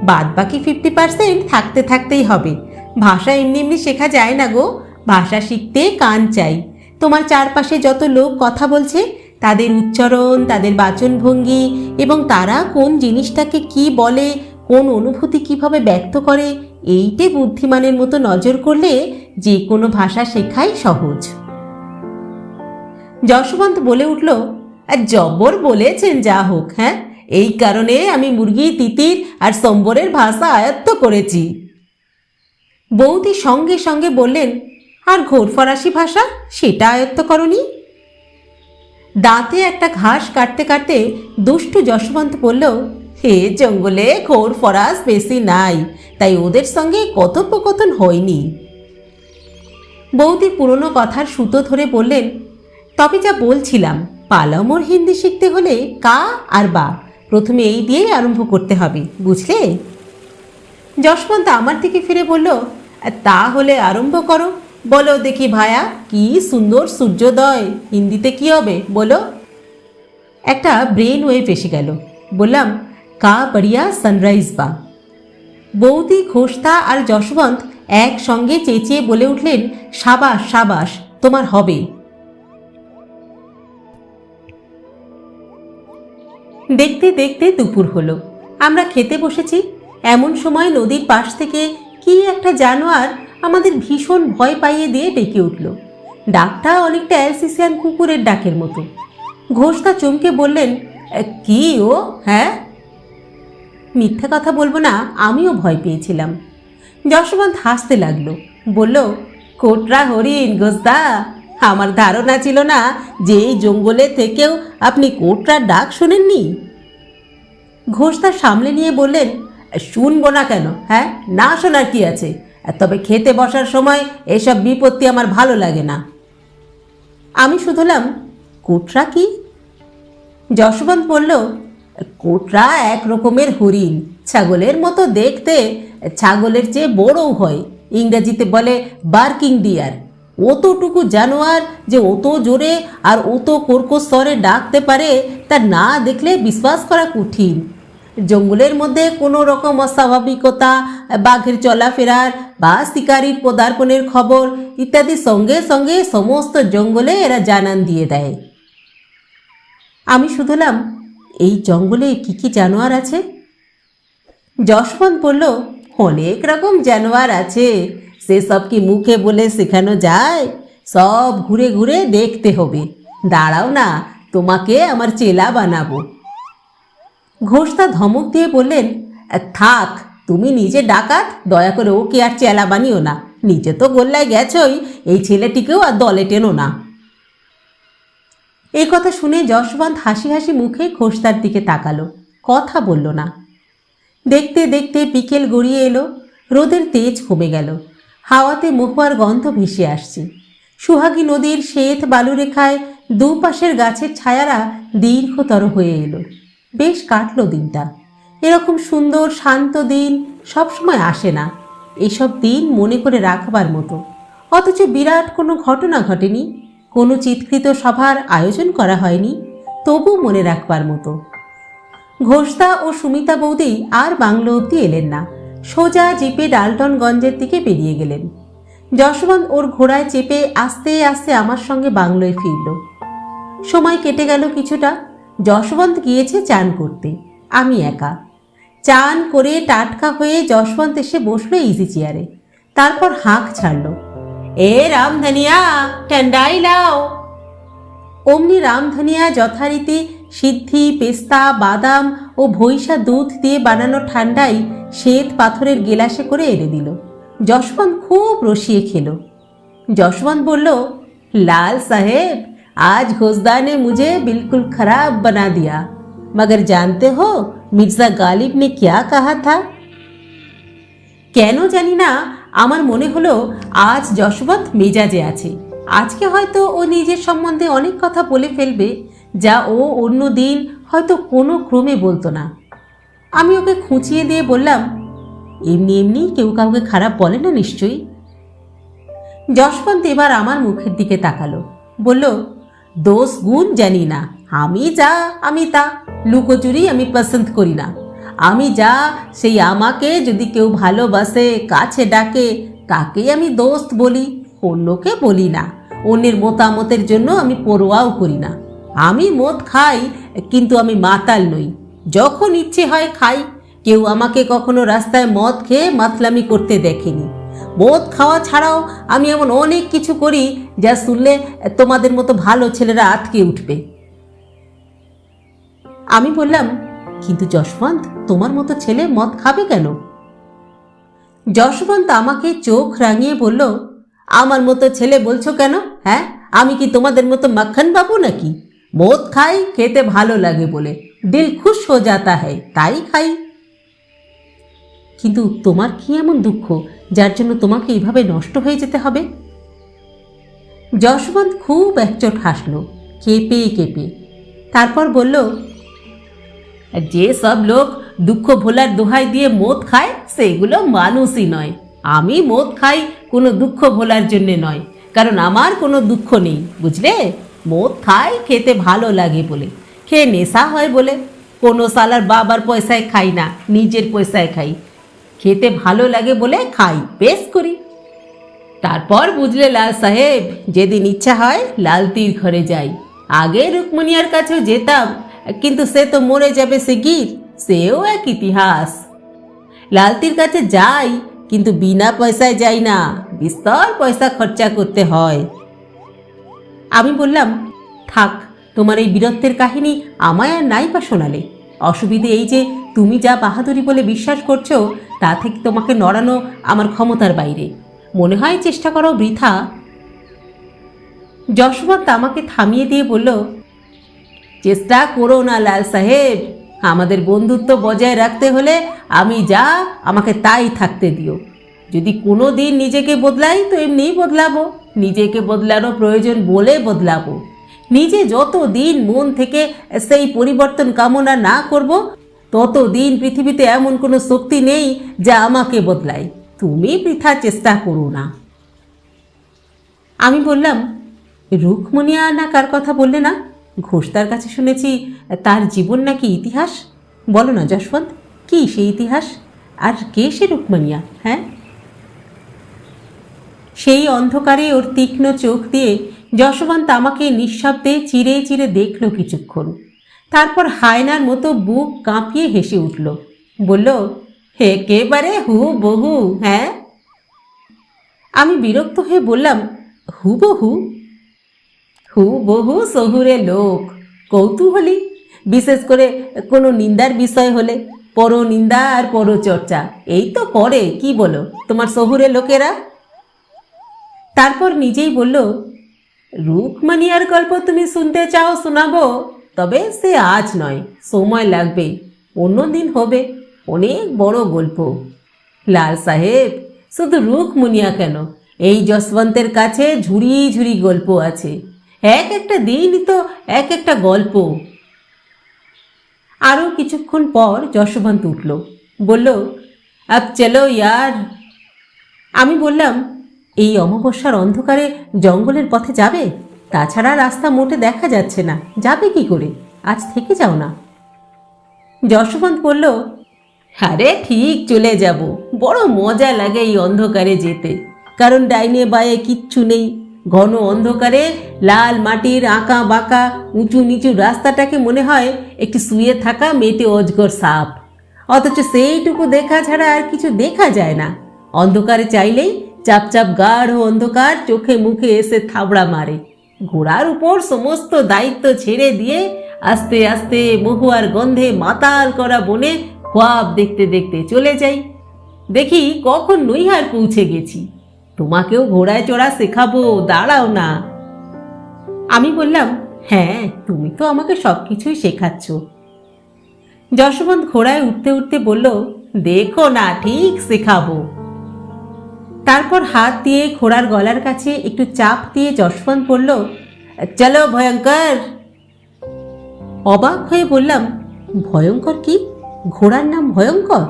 বাদ বাকি 50% থাকতে থাকতেই হবে। ভাষা এমনি এমনি শেখা যায় না গো, ভাষা শিখতে কান চাই। তোমার চারপাশে যত লোক কথা বলছে তাদের উচ্চারণ, তাদের বাচনভঙ্গি এবং তারা কোন জিনিসটাকে কি বলে, কোন অনুভূতি কিভাবে ব্যক্ত করে, এইটে বুদ্ধিমানের মতো নজর করলে যে কোনো ভাষা শেখাই সহজ। যশবন্ত বলে উঠল, জব্বর বলেছেন, যা হোক। হ্যাঁ, এই কারণে আমি মুরগি, তিতির আর সম্বরের ভাষা আয়ত্ত করেছি। বৌদি সঙ্গে সঙ্গে বললেন, আর ঘোর ফরাসি ভাষা, সেটা আয়ত্ত করনি? দাঁতে একটা ঘাস কাটতে কাটতে দুষ্টু যশবন্ত বলল, হে জঙ্গলে ঘোর ফরাস বেশি নাই, তাই ওদের সঙ্গে কথোপকথন হয়নি। বৌদি পুরনো কথার সুতো ধরে বললেন, তবে যা বলছিলাম, পালামোর হিন্দি শিখতে হলে কা আর বা প্রথমে এই দিয়েই আরম্ভ করতে হবে, বুঝলে? যশবন্ত আমার দিকে ফিরে বলল, তাহলে আরম্ভ করো। বলো দেখি ভায়া, কি সুন্দর সূর্যোদয়, হিন্দিতে কি হবে বলো? একটা ব্রেন ওয়েভ এসে গেল। বললাম, কা বড়িয়া সানরাইজ বা। বৌদি, ঘোষদা আর যশবন্ত একসঙ্গে চেঁচিয়ে বলে উঠলেন, সাবাস সাবাস, তোমার হবে। দেখতে দেখতে দুপুর হলো। আমরা খেতে বসেছি। এমন সময় নদীর পাশ থেকে কি একটা জানোয়ার আমাদের ভীষণ ভয় পাইয়ে দিয়ে ডেকে উঠল। ডাকটা অনেকটা অ্যালসেসিয়ান কুকুরের ডাকের মতো। ঘোষদা চমকে বললেন, কি ও? হ্যাঁ, মিথ্যে কথা বলবো না, আমিও ভয় পেয়েছিলাম। যশবন্ত হাসতে লাগলো, বলল, কোটরা হরিণ ঘোষদা। আমার ধারণা ছিল না যে এই জঙ্গলে থেকেও আপনি কোটরার ডাক শোনেননি। ঘোষদা সামলে নিয়ে বললেন, শুনবো না কেন? হ্যাঁ, না শোনার কি আছে? তবে খেতে বসার সময় এসব বিপত্তি আমার ভালো লাগে না। আমি শুধলাম, কোটরা কি? যশবন্ত বলল, কোটরা এক রকমের হরিণ, ছাগলের মতো দেখতে, ছাগলের চেয়ে বড়ও হয়। ইংরেজিতে বলে বার্কিং ডিয়ার। অতটুকু জানোয়ার যে অত জোরে আর অত কর্কশ স্বরে ডাকতে পারে তা না দেখলে বিশ্বাস করা কঠিন। জঙ্গলের মধ্যে কোনো রকম অস্বাভাবিকতা, বাঘের চলাফেরার বা শিকারির পদার্পণের খবর ইত্যাদি সঙ্গে সঙ্গে সমস্ত জঙ্গলে এরা জানান দিয়ে দেয়। আমি শুধলাম, এই জঙ্গলে কি কি জানোয়ার আছে? যশবন্ত বলল, অনেক রকম জানোয়ার আছে, সেসব কি মুখে বলে শেখানো যায়? সব ঘুরে ঘুরে দেখতে হবে। দাঁড়াও না, তোমাকে আমার চেলা বানাবো। ঘোষদা ধমক দিয়ে বললেন, থাক, তুমি নিজে ডাকাত, দয়া করে ওকে আর চেলা বানিও না। নিজে তো গোল্লায় গেছই, এই ছেলেটিকেও আর দলে টেনো না। এই কথা শুনে যশবন্ত হাসি হাসি মুখে ঘোষদার দিকে তাকালো, কথা বলল না। দেখতে দেখতে বিকেল গড়িয়ে এলো। রোদের তেজ কমে গেল। হাওয়াতে মহুয়ার গন্ধ ভেসে আসছে। সুহাগী নদীর শ্বেত বালুরেখায় দুপাশের গাছের ছায়ারা দীর্ঘতর হয়ে এলো। বেশ কাটলো দিনটা। এরকম সুন্দর শান্ত দিন সবসময় আসে না। এসব দিন মনে করে রাখবার মতো, অথচ বিরাট কোনো ঘটনা ঘটেনি, কোনো চিৎকৃত সভার আয়োজন করা হয়নি, তবু মনে রাখবার মতো। ঘোষদা ও সুমিতা বৌদি আর বাংলো অবধি এলেন না, সোজা জিপে ডালটনগঞ্জের দিকে বেরিয়ে গেলেন। যশবন্ত ওর ঘোড়ায় চেপে আস্তে আস্তে আমার সঙ্গে বাংলোয় ফিরল। সময় কেটে গেল কিছুটা। যশবন্ত গিয়েছে চান করতে, আমি একা। চান করে টাটকা হয়ে যশবন্ত এসে বসলো ইজি চেয়ারে। তারপর হাঁক ছাড়ল, এ রামধনিয়া, ঠান্ডাই লাও। অমনি রামধনিয়া যথারীতি সিদ্ধি, পেস্তা, বাদাম ও ভৈষা দুধ দিয়ে বানানো ঠান্ডাই শ্বেত পাথরের গেলাসে করে এনে দিল। যশবন্ত খুব রসিয়ে খেল। যশবন্ত বলল, लाल साहेब, आज घोषदा ने मुझे बिल्कुल खराब बना दिया, मगर जानते हो मिर्जा गालिब ने क्या कहा था? কেন জানি না আমার মনে হলো আজ যশবন্ত মেজাজে আছে। আজকে হয়তো ও নিজের সম্বন্ধে অনেক কথা বলে ফেলবে, যা ও অন্য দিন হয়তো কোনো ক্রমে বলতো না। আমি ওকে খুঁচিয়ে দিয়ে বললাম, এমনি এমনি কেউ কাউকে খারাপ বলে না নিশ্চয়ই। যশবন্ত এবার আমার মুখের দিকে তাকালো, বলল, দোষ গুণ জানি না, আমি যা আমি তা, লুকোচুরি আমি পছন্দ করি না। আমি যা সেই আমাকে যদি কেউ ভালোবাসে, কাছে ডাকে, তাকেই আমি দোস্ত বলি, অন্যকে বলি না। অন্যের মতামতের জন্য আমি পরোয়াও করি না। আমি মদ খাই, কিন্তু আমি মাতাল নই। যখন ইচ্ছে হয় খাই। কেউ আমাকে কখনো রাস্তায় মদ খেয়ে মাতলামি করতে দেখেনি। মদ খাওয়া ছাড়াও আমি এমন অনেক কিছু করি যা শুনলে তোমাদের মতো ভালো ছেলেরা আটকে উঠবে। আমি বললাম, কিন্তু যশবন্ত, তোমার মতো ছেলে মদ খাবে কেন? যশবন্ত আমাকে চোখ রাঙিয়ে বলল, আমার মতো ছেলে বলছো কেন? হ্যাঁ, আমি কি তোমাদের মতো মাখন বাবু নাকি? মদ খাই, খেতে ভালো লাগে বলে, দিল খুশ হো যাতা হ্যায়, তাই খাই। কিন্তু তোমার কি এমন দুঃখ যার জন্য তোমাকে এইভাবে নষ্ট হয়ে যেতে হবে? যশবন্ত খুব একচোট হাসল, কেঁপে কেঁপে। তারপর বলল, যে সব লোক দুঃখ ভোলার দোহাই দিয়ে মদ খায়, সেগুলো মানুষই নয়। আমি মদ খাই কোনো দুঃখ ভোলার জন্যে নয়, কারণ আমার কোনো দুঃখ নেই, বুঝলে? মদ খাই খেতে ভালো লাগে বলে, খেয়ে নেশা হয় বলে। কোনো সালার বাবার পয়সায় খাই না, নিজের পয়সায় খাই। খেতে ভালো লাগে বলে খাই, বেশ করি। তারপর বুঝলে লাল সাহেব, যেদিন ইচ্ছা হয় লালতির ঘরে যাই। আগে রুকমনিয়ার কাছেও যেতাম, কিন্তু সে তো মরে যাবে শিগগির, সেও এক ইতিহাস। লালতির কাছে যাই, কিন্তু বিনা পয়সায় যাই না, বিস্তর পয়সা খরচা করতে হয়। আমি বললাম, থাক, তোমার এই বীরত্বের কাহিনী আমায় আর নাই বা শোনালে। অসুবিধে এই যে তুমি যা বাহাদুরি বলে বিশ্বাস করছো, তা থেকে তোমাকে নড়ানো আমার ক্ষমতার বাইরে। মনে হয় চেষ্টা করো বৃথা। যশবন্ত আমাকে থামিয়ে দিয়ে বলল, চেষ্টা করো না লাল সাহেব, আমাদের বন্ধুত্ব বজায় রাখতে হলে আমি যা, আমাকে তাই থাকতে দিও। যদি কোনো দিন নিজেকে বদলাই তো এমনিই বদলাবো, নিজেকে বদলানো প্রয়োজন বলে বদলাবো। নিজে যত দিন মন থেকে সেই পরিবর্তন কামনা না করব, তত দিন পৃথিবীতে এমন কোনো শক্তি নেই যা আমাকে বদলায়। তুমি বৃথা চেষ্টা করো না। আমি বললাম, রুকমনিয়া না কার কথা বললে না? ঘোষদার কাছে শুনেছি তার জীবন নাকি ইতিহাস। বলো না যশবন্ত, কি সেই ইতিহাস? আর কে সে রুকমনিয়া? হ্যাঁ। সেই অন্ধকারে ওর তীক্ষ্ণ চোখ দিয়ে যশবন্ত আমাকে নিঃশব্দে চিরে চিরে দেখল কিছুক্ষণ। তারপর হায়নার মতো বুক কাঁপিয়ে হেসে উঠল, বলল, একেবারে হুবহু। হ্যাঁ। আমি বিরক্ত হয়ে বললাম, হুবহু? হুবহু শহুরে লোক, কৌতূহলী, বিশেষ করে কোনো নিন্দার বিষয় হলে পরনিন্দা আর পরচর্চা এই তো করে, কি বলো তোমার শহুরে লোকেরা? তারপর নিজেই বলল, রুকমনিয়ার গল্প তুমি শুনতে চাও, শোনাবো, তবে সে আজ নয়, সময় লাগবে, অন্য দিন হবে, অনেক বড় গল্প। লাল সাহেব, শুধু রুকমনিয়া কেন, এই যশবন্তের কাছে ঝুড়ি ঝুড়ি গল্প আছে, এক একটা দিনই তো এক একটা গল্প। আরও কিছুক্ষণ পর যশবন্ত উঠল, বলল, আব চলো ইয়ার। আমি বললাম, এই অমাবস্যার অন্ধকারে জঙ্গলের পথে যাবে? তাছাড়া রাস্তা মোটে দেখা যাচ্ছে না, যাবে কি করে? আজ থেকে যাও না। যশবন্ত বলল, আরে ঠিক চলে যাব, বড় মজা লাগে এই অন্ধকারে যেতে, কারণ ডাইনে বায়ে কিচ্ছু নেই। ঘন অন্ধকারে লাল মাটির আঁকা বাঁকা উঁচু নিচু রাস্তাটাকে মনে হয় একটি শুয়ে থাকা মেটে অজগর সাপ, অথচ সেইটুকু দেখা ছাড়া আর কিছু দেখা যায় না। অন্ধকারে চাইলেই চাপ চাপ গাঢ় অন্ধকার চোখে মুখে এসে থাবড়া মারে। ঘোড়ার উপর সমস্ত দায়িত্ব ছেড়ে দিয়ে আস্তে আস্তে মহুয়ার গন্ধে মাতাল করা বনে খোয়াব দেখতে দেখতে চলে যাই। দেখি কখন নৈহার পৌঁছে গেছি। তোমাকেও ঘোড়ায় চড়া শেখাবো, দাঁড়াও না। আমি বললাম, হ্যাঁ, তুমি তো আমাকে সব কিছুই শেখাচ্ছ। যশবন্ত ঘোড়ায় উঠতে উঠতে বলল, দেখো না, ঠিক শেখাবো। তারপর হাত দিয়ে ঘোড়ার গলার কাছে একটু চাপ দিয়ে যশবন্ত বলল, চলো ভয়ঙ্কর। অবাক হয়ে বললাম, ভয়ঙ্কর কি? ঘোড়ার নাম ভয়ঙ্কর?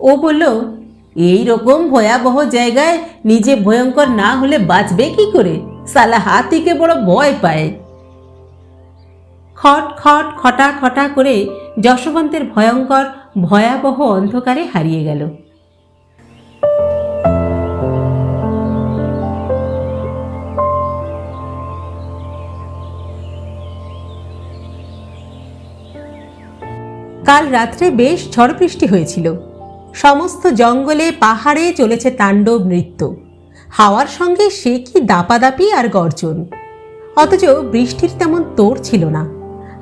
ও বলল, এই রকম ভয়াবহ জায়গায় নিজে ভয়ঙ্কর না হলে বাঁচবে কি করে? সালা হাতিকে বড় ভয় পায়। খট খট খটা খটা করে যশবন্তের ভয়ঙ্কর ভয়াবহ অন্ধকারে হারিয়ে গেল। কাল রাত্রে বেশ ঝড় বৃষ্টি হয়েছিল। সমস্ত জঙ্গলে পাহাড়ে চলেছে তাণ্ডব নৃত্য। হাওয়ার সঙ্গে সে কি দাপাদাপি আর গর্জন! অথচ বৃষ্টির তেমন তোড় ছিল না।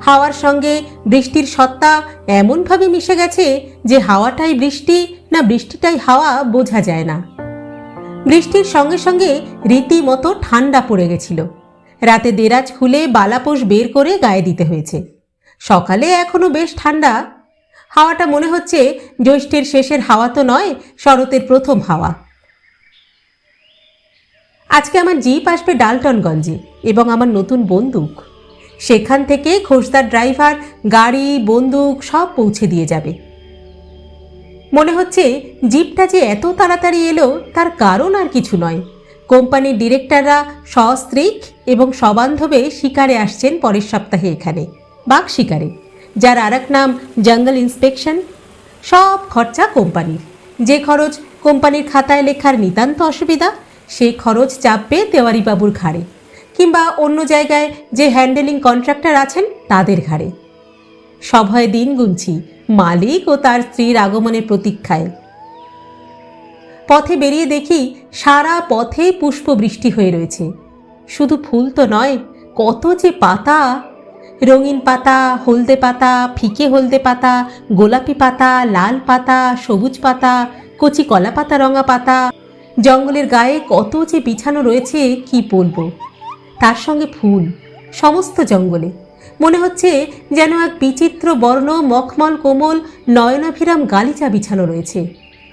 হাওয়ার সঙ্গে বৃষ্টির সত্তা এমনভাবে মিশে গেছে যে হাওয়াটাই বৃষ্টি না বৃষ্টিটাই হাওয়া বোঝা যায় না। বৃষ্টির সঙ্গে সঙ্গে রীতিমতো ঠান্ডা পড়ে গেছিল। রাতে দেরাজ খুলে বালাপোষ বের করে গায়ে দিতে হয়েছে। সকালে এখনো বেশ ঠান্ডা। হাওয়াটা মনে হচ্ছে জ্যৈষ্ঠের শেষের হাওয়া তো নয়, শরতের প্রথম হাওয়া। আজকে আমার জিপ আসবে ডালটনগঞ্জে এবং আমার নতুন বন্দুক। সেখান থেকে খোসদার ড্রাইভার গাড়ি বন্দুক সব পৌঁছে দিয়ে যাবে। মনে হচ্ছে জিপটা যে এত তাড়াতাড়ি এলো তার কারণ আর কিছু নয়। কোম্পানির ডিরেক্টররা সস্ত্রীক এবং সবান্ধবে শিকারে আসছেন পরের সপ্তাহে এখানে, বাঘ শিকারে, যার আর এক নাম জঙ্গল ইন্সপেকশন। সব খরচা কোম্পানির। যে খরচ কোম্পানির খাতায় লেখার নিতান্ত অসুবিধা, সে খরচ চাপবে তেওয়ারিবাবুর ঘাড়ে, কিংবা অন্য জায়গায় যে হ্যান্ডেলিং কন্ট্রাক্টর আছেন তাদের ঘাড়ে। সভয়ে দিন গুনছি মালিক ও তার স্ত্রীর আগমনের প্রতীক্ষায়। পথে বেরিয়ে দেখি সারা পথে পুষ্প বৃষ্টি হয়ে রয়েছে। শুধু ফুল তো নয়, কত যে পাতা! রঙিন পাতা, হলদে পাতা, ফিকে হলদে পাতা, গোলাপি পাতা, লাল পাতা, সবুজ পাতা, কচি কলা পাতা, রঙা পাতা। জঙ্গলের গায়ে কত যে বিছানো রয়েছে কি বলবো। তার সঙ্গে ফুল সমস্ত জঙ্গলে। মনে হচ্ছে যেন এক বিচিত্র বর্ণ মখমল কোমল নয়নাভিরাম গালিচা বিছানো রয়েছে।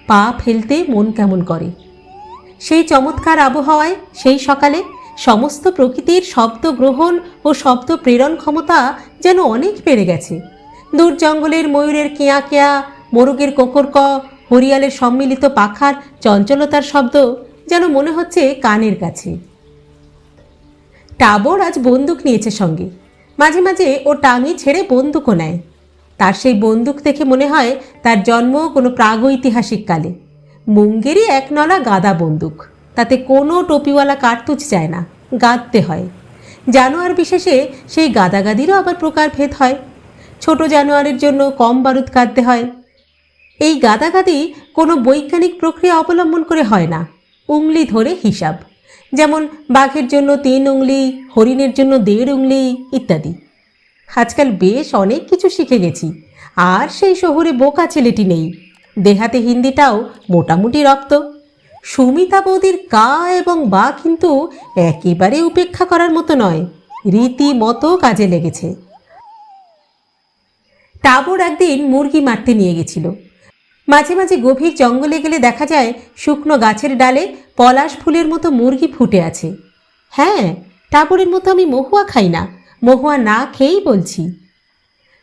পা ফেলতে মন কেমন করে। সেই চমৎকার আবহাওয়ায় সেই সকালে সমস্ত প্রকৃতির শব্দ গ্রহণ ও শব্দ প্রেরণ ক্ষমতা যেন অনেক বেড়ে গেছে। দূর জঙ্গলের ময়ূরের কেয়া কেয়া, মোরগের কোকরক, হরিয়ালের সম্মিলিত পাখার চঞ্চলতার শব্দ যেন মনে হচ্ছে কানের কাছে। টাবর আজ বন্দুক নিয়েছে সঙ্গে। মাঝে মাঝে ও টাঙি ছেড়ে বন্দুকও নেয়। তার সেই বন্দুক দেখে মনে হয় তার জন্ম কোনো প্রাগৈতিহাসিক কালে। মুঙ্গেরই একনলা গাদা বন্দুক, তাতে কোনো টপিওয়ালা কার্তুজ যায় না, গাঁদতে হয়। জানোয়ার বিশেষে সেই গাদাগাদিরও আবার প্রকারভেদ হয়। ছোট জানোয়ারের জন্য কম বারুদ কাঁদতে হয়। এই গাদাগাদি কোনো বৈজ্ঞানিক প্রক্রিয়া অবলম্বন করে হয় না, উংলি ধরে হিসাব। যেমন বাঘের জন্য 3 উংলি, হরিণের জন্য 1.5 উংলি ইত্যাদি। আজকাল বেশ অনেক কিছু শিখে গেছি, আর সেই শহুরে বোকা ছেলেটি নেই। দেহাতে হিন্দিটাও মোটামুটি রক্ত। সুমিতা বৌদির কা এবং বা কিন্তু একেবারে উপেক্ষা করার মতো নয়, রীতিমতো কাজে লেগেছে। টাবর একদিন মুরগি মারতে নিয়ে গেছিল। মাঝে মাঝে গভীর জঙ্গলে গেলে দেখা যায় শুকনো গাছের ডালে পলাশ ফুলের মতো মুরগি ফুটে আছে। হ্যাঁ, টাবরের মতো আমি মহুয়া খাই না, মহুয়া না খেয়েই বলছি।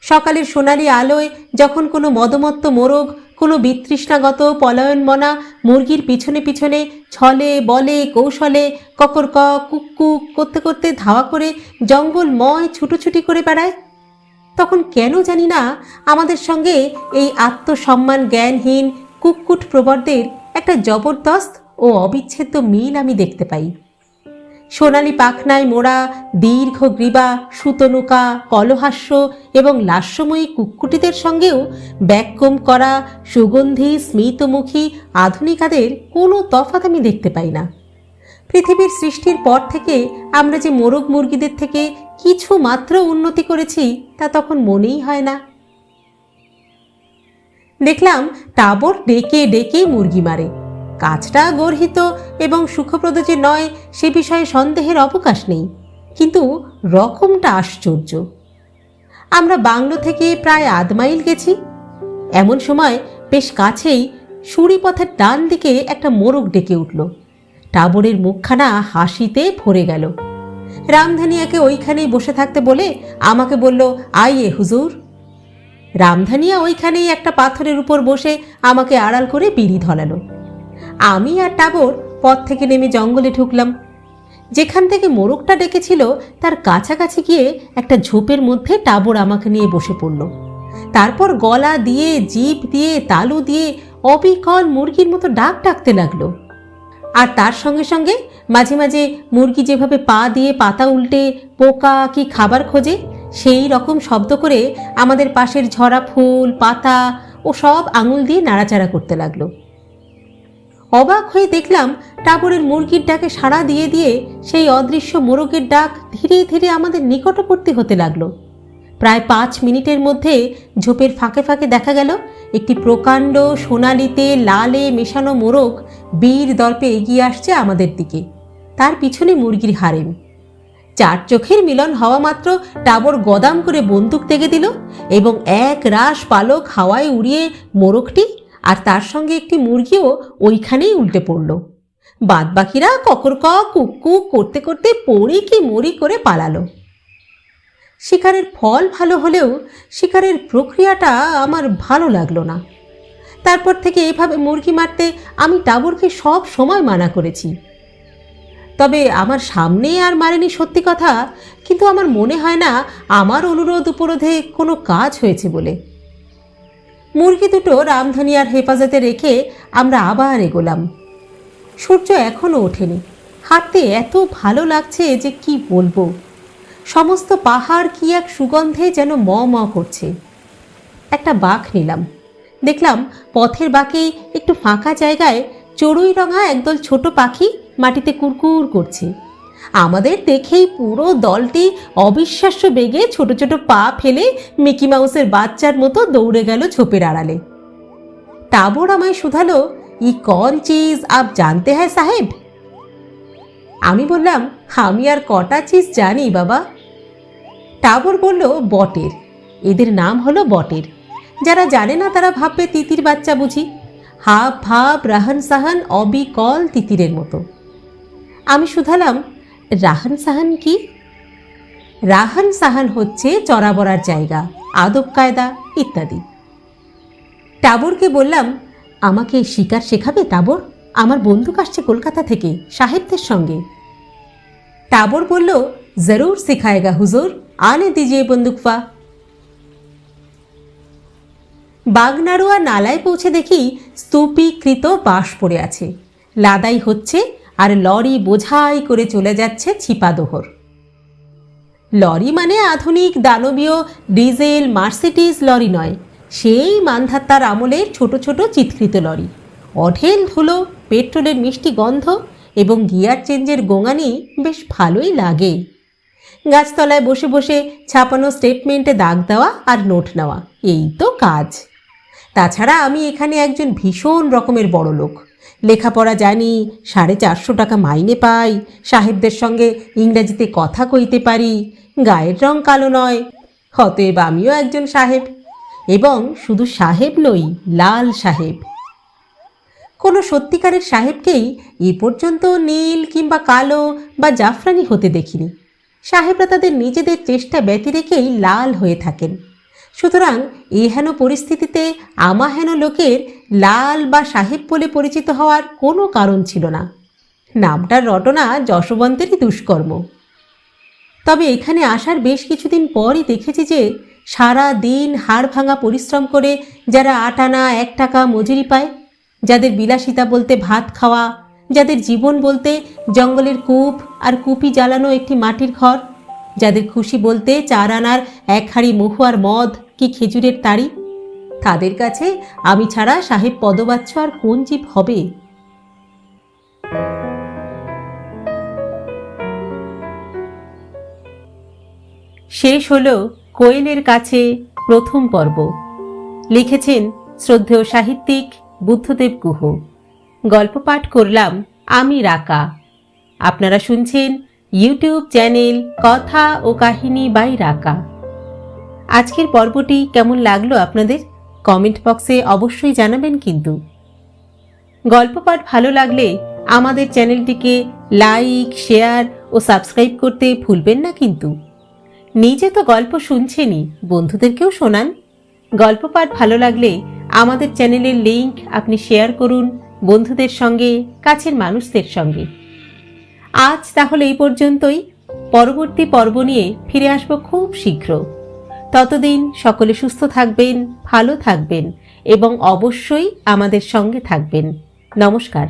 সকালের সোনালি আলোয় যখন কোনো মদমত্ত মোরগ কোনো বিতৃষ্ণাগত পলায়নমনা মুরগির পিছনে পিছনে ছলে বলে কৌশলে ককরক কুককুক করতে করতে ধাওয়া করে জঙ্গলময় ছুটোছুটি করে বেড়ায়, তখন কেন জানি না আমাদের সঙ্গে এই আত্মসম্মান জ্ঞানহীন কুক্কুট প্রবরদের একটা জবরদস্ত ও অবিচ্ছেদ্য মিল আমি দেখতে পাই। সোনালি পাখনায় মোড়া দীর্ঘ গ্রীবা সুতনুকা কলহাস্য এবং লাস্যময়ী কুক্কুটিদের সঙ্গেও ব্যাককম করা সুগন্ধি স্মিতমুখী আধুনিকাদের কোনো তফাৎ আমি দেখতে পাই না। পৃথিবীর সৃষ্টির পর থেকে আমরা যে মোরগ মুরগিদের থেকে কিছু মাত্র উন্নতি করেছি তা তখন মনেই হয় না। দেখলাম টাবর ডেকে ডেকে মুরগি মারে। কাজটা গর্হিত এবং সুখপ্রদ যে নয় সে বিষয়ে সন্দেহের অবকাশ নেই, কিন্তু রকমটা আশ্চর্য। আমরা বাংলো থেকে প্রায় 1/2 মাইল গেছি। এমন সময় বেশ কাছেই সুড়িপথের ডান দিকে একটা মোরগ ডেকে উঠল। টাবরের মুখখানা হাসিতে ভরে গেল। রামধানিয়াকে ওইখানেই বসে থাকতে বলে আমাকে বলল, আইয়ে হুজুর। রামধানিয়া ওইখানেই একটা পাথরের উপর বসে আমাকে আড়াল করে বিড়ি ধরালো। আমি আর টাবর পথ থেকে নেমে জঙ্গলে ঢুকলাম। যেখান থেকে মোরগটা ডেকেছিল তার কাছাকাছি গিয়ে একটা ঝোপের মধ্যে টাবর আমাকে নিয়ে বসে পড়ল। তারপর গলা দিয়ে জিভ দিয়ে তালু দিয়ে অবিকল মুরগির মতো ডাক ডাকতে লাগলো। আর তার সঙ্গে সঙ্গে মাঝে মাঝে মুরগি যেভাবে পা দিয়ে পাতা উল্টে পোকা কি খাবার খোঁজে সেই রকম শব্দ করে আমাদের পাশের ঝরা ফুল পাতা ও সব আঙুল দিয়ে নাড়াচাড়া করতে লাগলো। অবাক হয়ে দেখলাম টাবরের মুরগির ডাকে সাড়া দিয়ে দিয়ে সেই অদৃশ্য মোরগের ডাক ধীরে ধীরে আমাদের নিকটবর্তী হতে লাগলো। প্রায় 5 মিনিটের মধ্যে ঝোপের ফাঁকে ফাঁকে দেখা গেল একটি প্রকাণ্ড সোনালিতে লালে মেশানো মোরগ বীর দর্পে এগিয়ে আসছে আমাদের দিকে। তার পিছনে মুরগির হারেম। 4 চোখের মিলন হওয়া মাত্র টাবর গদাম করে বন্দুক তেগে দিল এবং এক রাশ পালক হাওয়ায় উড়িয়ে মোরগটি আর তার সঙ্গে একটি মুরগিও ওইখানেই উল্টে পড়ল। বাদবাকিরা ককরক কুকু করতে করতে পড়ি কি মরি করে পালালো। শিকারের ফল ভালো হলেও শিকারের প্রক্রিয়াটা আমার ভালো লাগলো না। তারপর থেকে এভাবে মুরগি মারতে আমি টাবরকে সব সময় মানা করেছি। তবে আমার সামনে আর মারেনি সত্যি কথা, কিন্তু আমার মনে হয় না আমার অনুরোধ উপরোধে কোনো কাজ হয়েছে বলে। মুরগি দুটো রামধানিয়ার হেফাজতে রেখে আমরা আবার এগোলাম। সূর্য এখনও ওঠেনি। হাঁটতে এত ভালো লাগছে যে কি বলবো। সমস্ত পাহাড় কি এক সুগন্ধে যেন ম ম করছে। একটা বাঁক নিলাম। দেখলাম পথের বাঁকে একটু ফাঁকা জায়গায় চড়ুই রঙা একদল ছোট পাখি মাটিতে কুরকুর করছে। আমাদের দেখেই পুরো দলটি অবিশ্বাস্য বেগে ছোট ছোট পা ফেলে মিকি মাউসের বাচ্চার মতো দৌড়ে গেল ঝোপের আড়ালে। টাবর আমায় শুধালো, ই কন চিজ আপ জানতে হ্যায় সাহেব? আমি বললাম, আমি আর কটা চিজ জানি বাবা। টাবর বলল, বটের। এদের নাম হলো বটের। যারা জানে না তারা ভাববে তিতির বাচ্চা বুঝি। হাব ভাব রাহান সাহান অবিকল তিতিরের মতো। আমি শুধালাম, রাহান সাহান কি? রাহান সাহান হচ্ছে চড়াবড়ার জায়গা, আদব কায়দা ইত্যাদি। টাবরকে বললাম, আমাকে শিকার শেখাবে টাবর? আমার বন্দুক আসছে কলকাতা থেকে সাহেবদের সঙ্গে। টাবর বলল, জরুর সিখায়েগা হুজুর, আনে দিজিয়ে বন্দুকফা। বাগনাড়ুয়া নালায় পৌঁছে দেখি স্তূপীকৃত বাঁশ পড়ে আছে, লাদাই হচ্ছে আর লরি বোঝাই করে চলে যাচ্ছে ছিপাদোহর। লরি মানে আধুনিক দানবীয় ডিজেল মার্সিডিজ লরি নয়, সেই মান্ধাতার আমলের ছোট ছোট চিৎকৃত লরি। অঢেল ধুলো, পেট্রোলের মিষ্টি গন্ধ এবং গিয়ার চেঞ্জের গোঙানি বেশ ভালোই লাগে। গাছতলায় বসে বসে ছাপানো স্টেটমেন্টে দাগ দেওয়া আর নোট নেওয়া, এই তো কাজ। তাছাড়া আমি এখানে একজন ভীষণ রকমের বড় লোক। লেখাপড়া জানি, 450 টাকা মাইনে পাই, সাহেবদের সঙ্গে ইংরেজিতে কথা কইতে পারি, গায়ের রং কালো নয়, অতএব আমিও একজন সাহেব। এবং শুধু সাহেব নই, লাল সাহেব। কোনো সত্যিকারের সাহেবকেই এ পর্যন্ত নীল কিংবা কালো বা জাফরানি হতে দেখিনি। সাহেবরা তাদের নিজেদের চেষ্টা ব্যতি রেখেই লাল হয়ে থাকেন। সুতরাং এহেন পরিস্থিতিতে আমাহেন লোকের লাল বা সাহেব বলে পরিচিত হওয়ার কোনো কারণ ছিল না। নামটার রটনা যশবন্তেরই দুষ্কর্ম। তবে এখানে আসার বেশ কিছুদিন পরই দেখেছি যে সারা দিন হাড় ভাঙা পরিশ্রম করে যারা 8 আনা 1 টাকা মজুরি পায়, যাদের বিলাসিতা বলতে ভাত খাওয়া, যাদের জীবন বলতে জঙ্গলের কূপ আর কুপি জ্বালানো একটি মাটির ঘর, যাদের খুশি বলতে 4 আনার 1 হাঁড়ি মহুয়ার মদ কি খেজুরের তাড়ি, তাদের কাছে আমি ছাড়া সাহেব পদবাচ্য আর কোন জীব হবে? শেষ হলো কোয়েলের কাছে প্রথম পর্ব। লিখেছেন শ্রদ্ধেয় সাহিত্যিক বুদ্ধদেব গুহ। গল্প পাঠ করলাম আমি রাকা। আপনারা শুনছেন ইউটিউব চ্যানেল কথা ও কাহিনী বাই রাকা। আজকের পর্বটি কেমন লাগলো আপনাদের কমেন্ট বক্সে অবশ্যই জানাবেন। কিন্তু গল্প পাঠ ভালো লাগলে আমাদের চ্যানেলটিকে লাইক, শেয়ার ও সাবস্ক্রাইব করতে ভুলবেন না। কিন্তু নিজে তো গল্প শুনছেনই, বন্ধুদেরকেও শোনান। গল্প পাঠ ভালো লাগলে আমাদের চ্যানেলের লিংক আপনি শেয়ার করুন বন্ধুদের সঙ্গে, কাছের মানুষদের সঙ্গে। আজ তাহলে এই পর্যন্তই। পরবর্তী পর্ব নিয়ে ফিরে আসবো খুব শীঘ্র। ততদিন সকলে সুস্থ থাকবেন, ভালো থাকবেন এবং অবশ্যই আমাদের সঙ্গে থাকবেন। নমস্কার।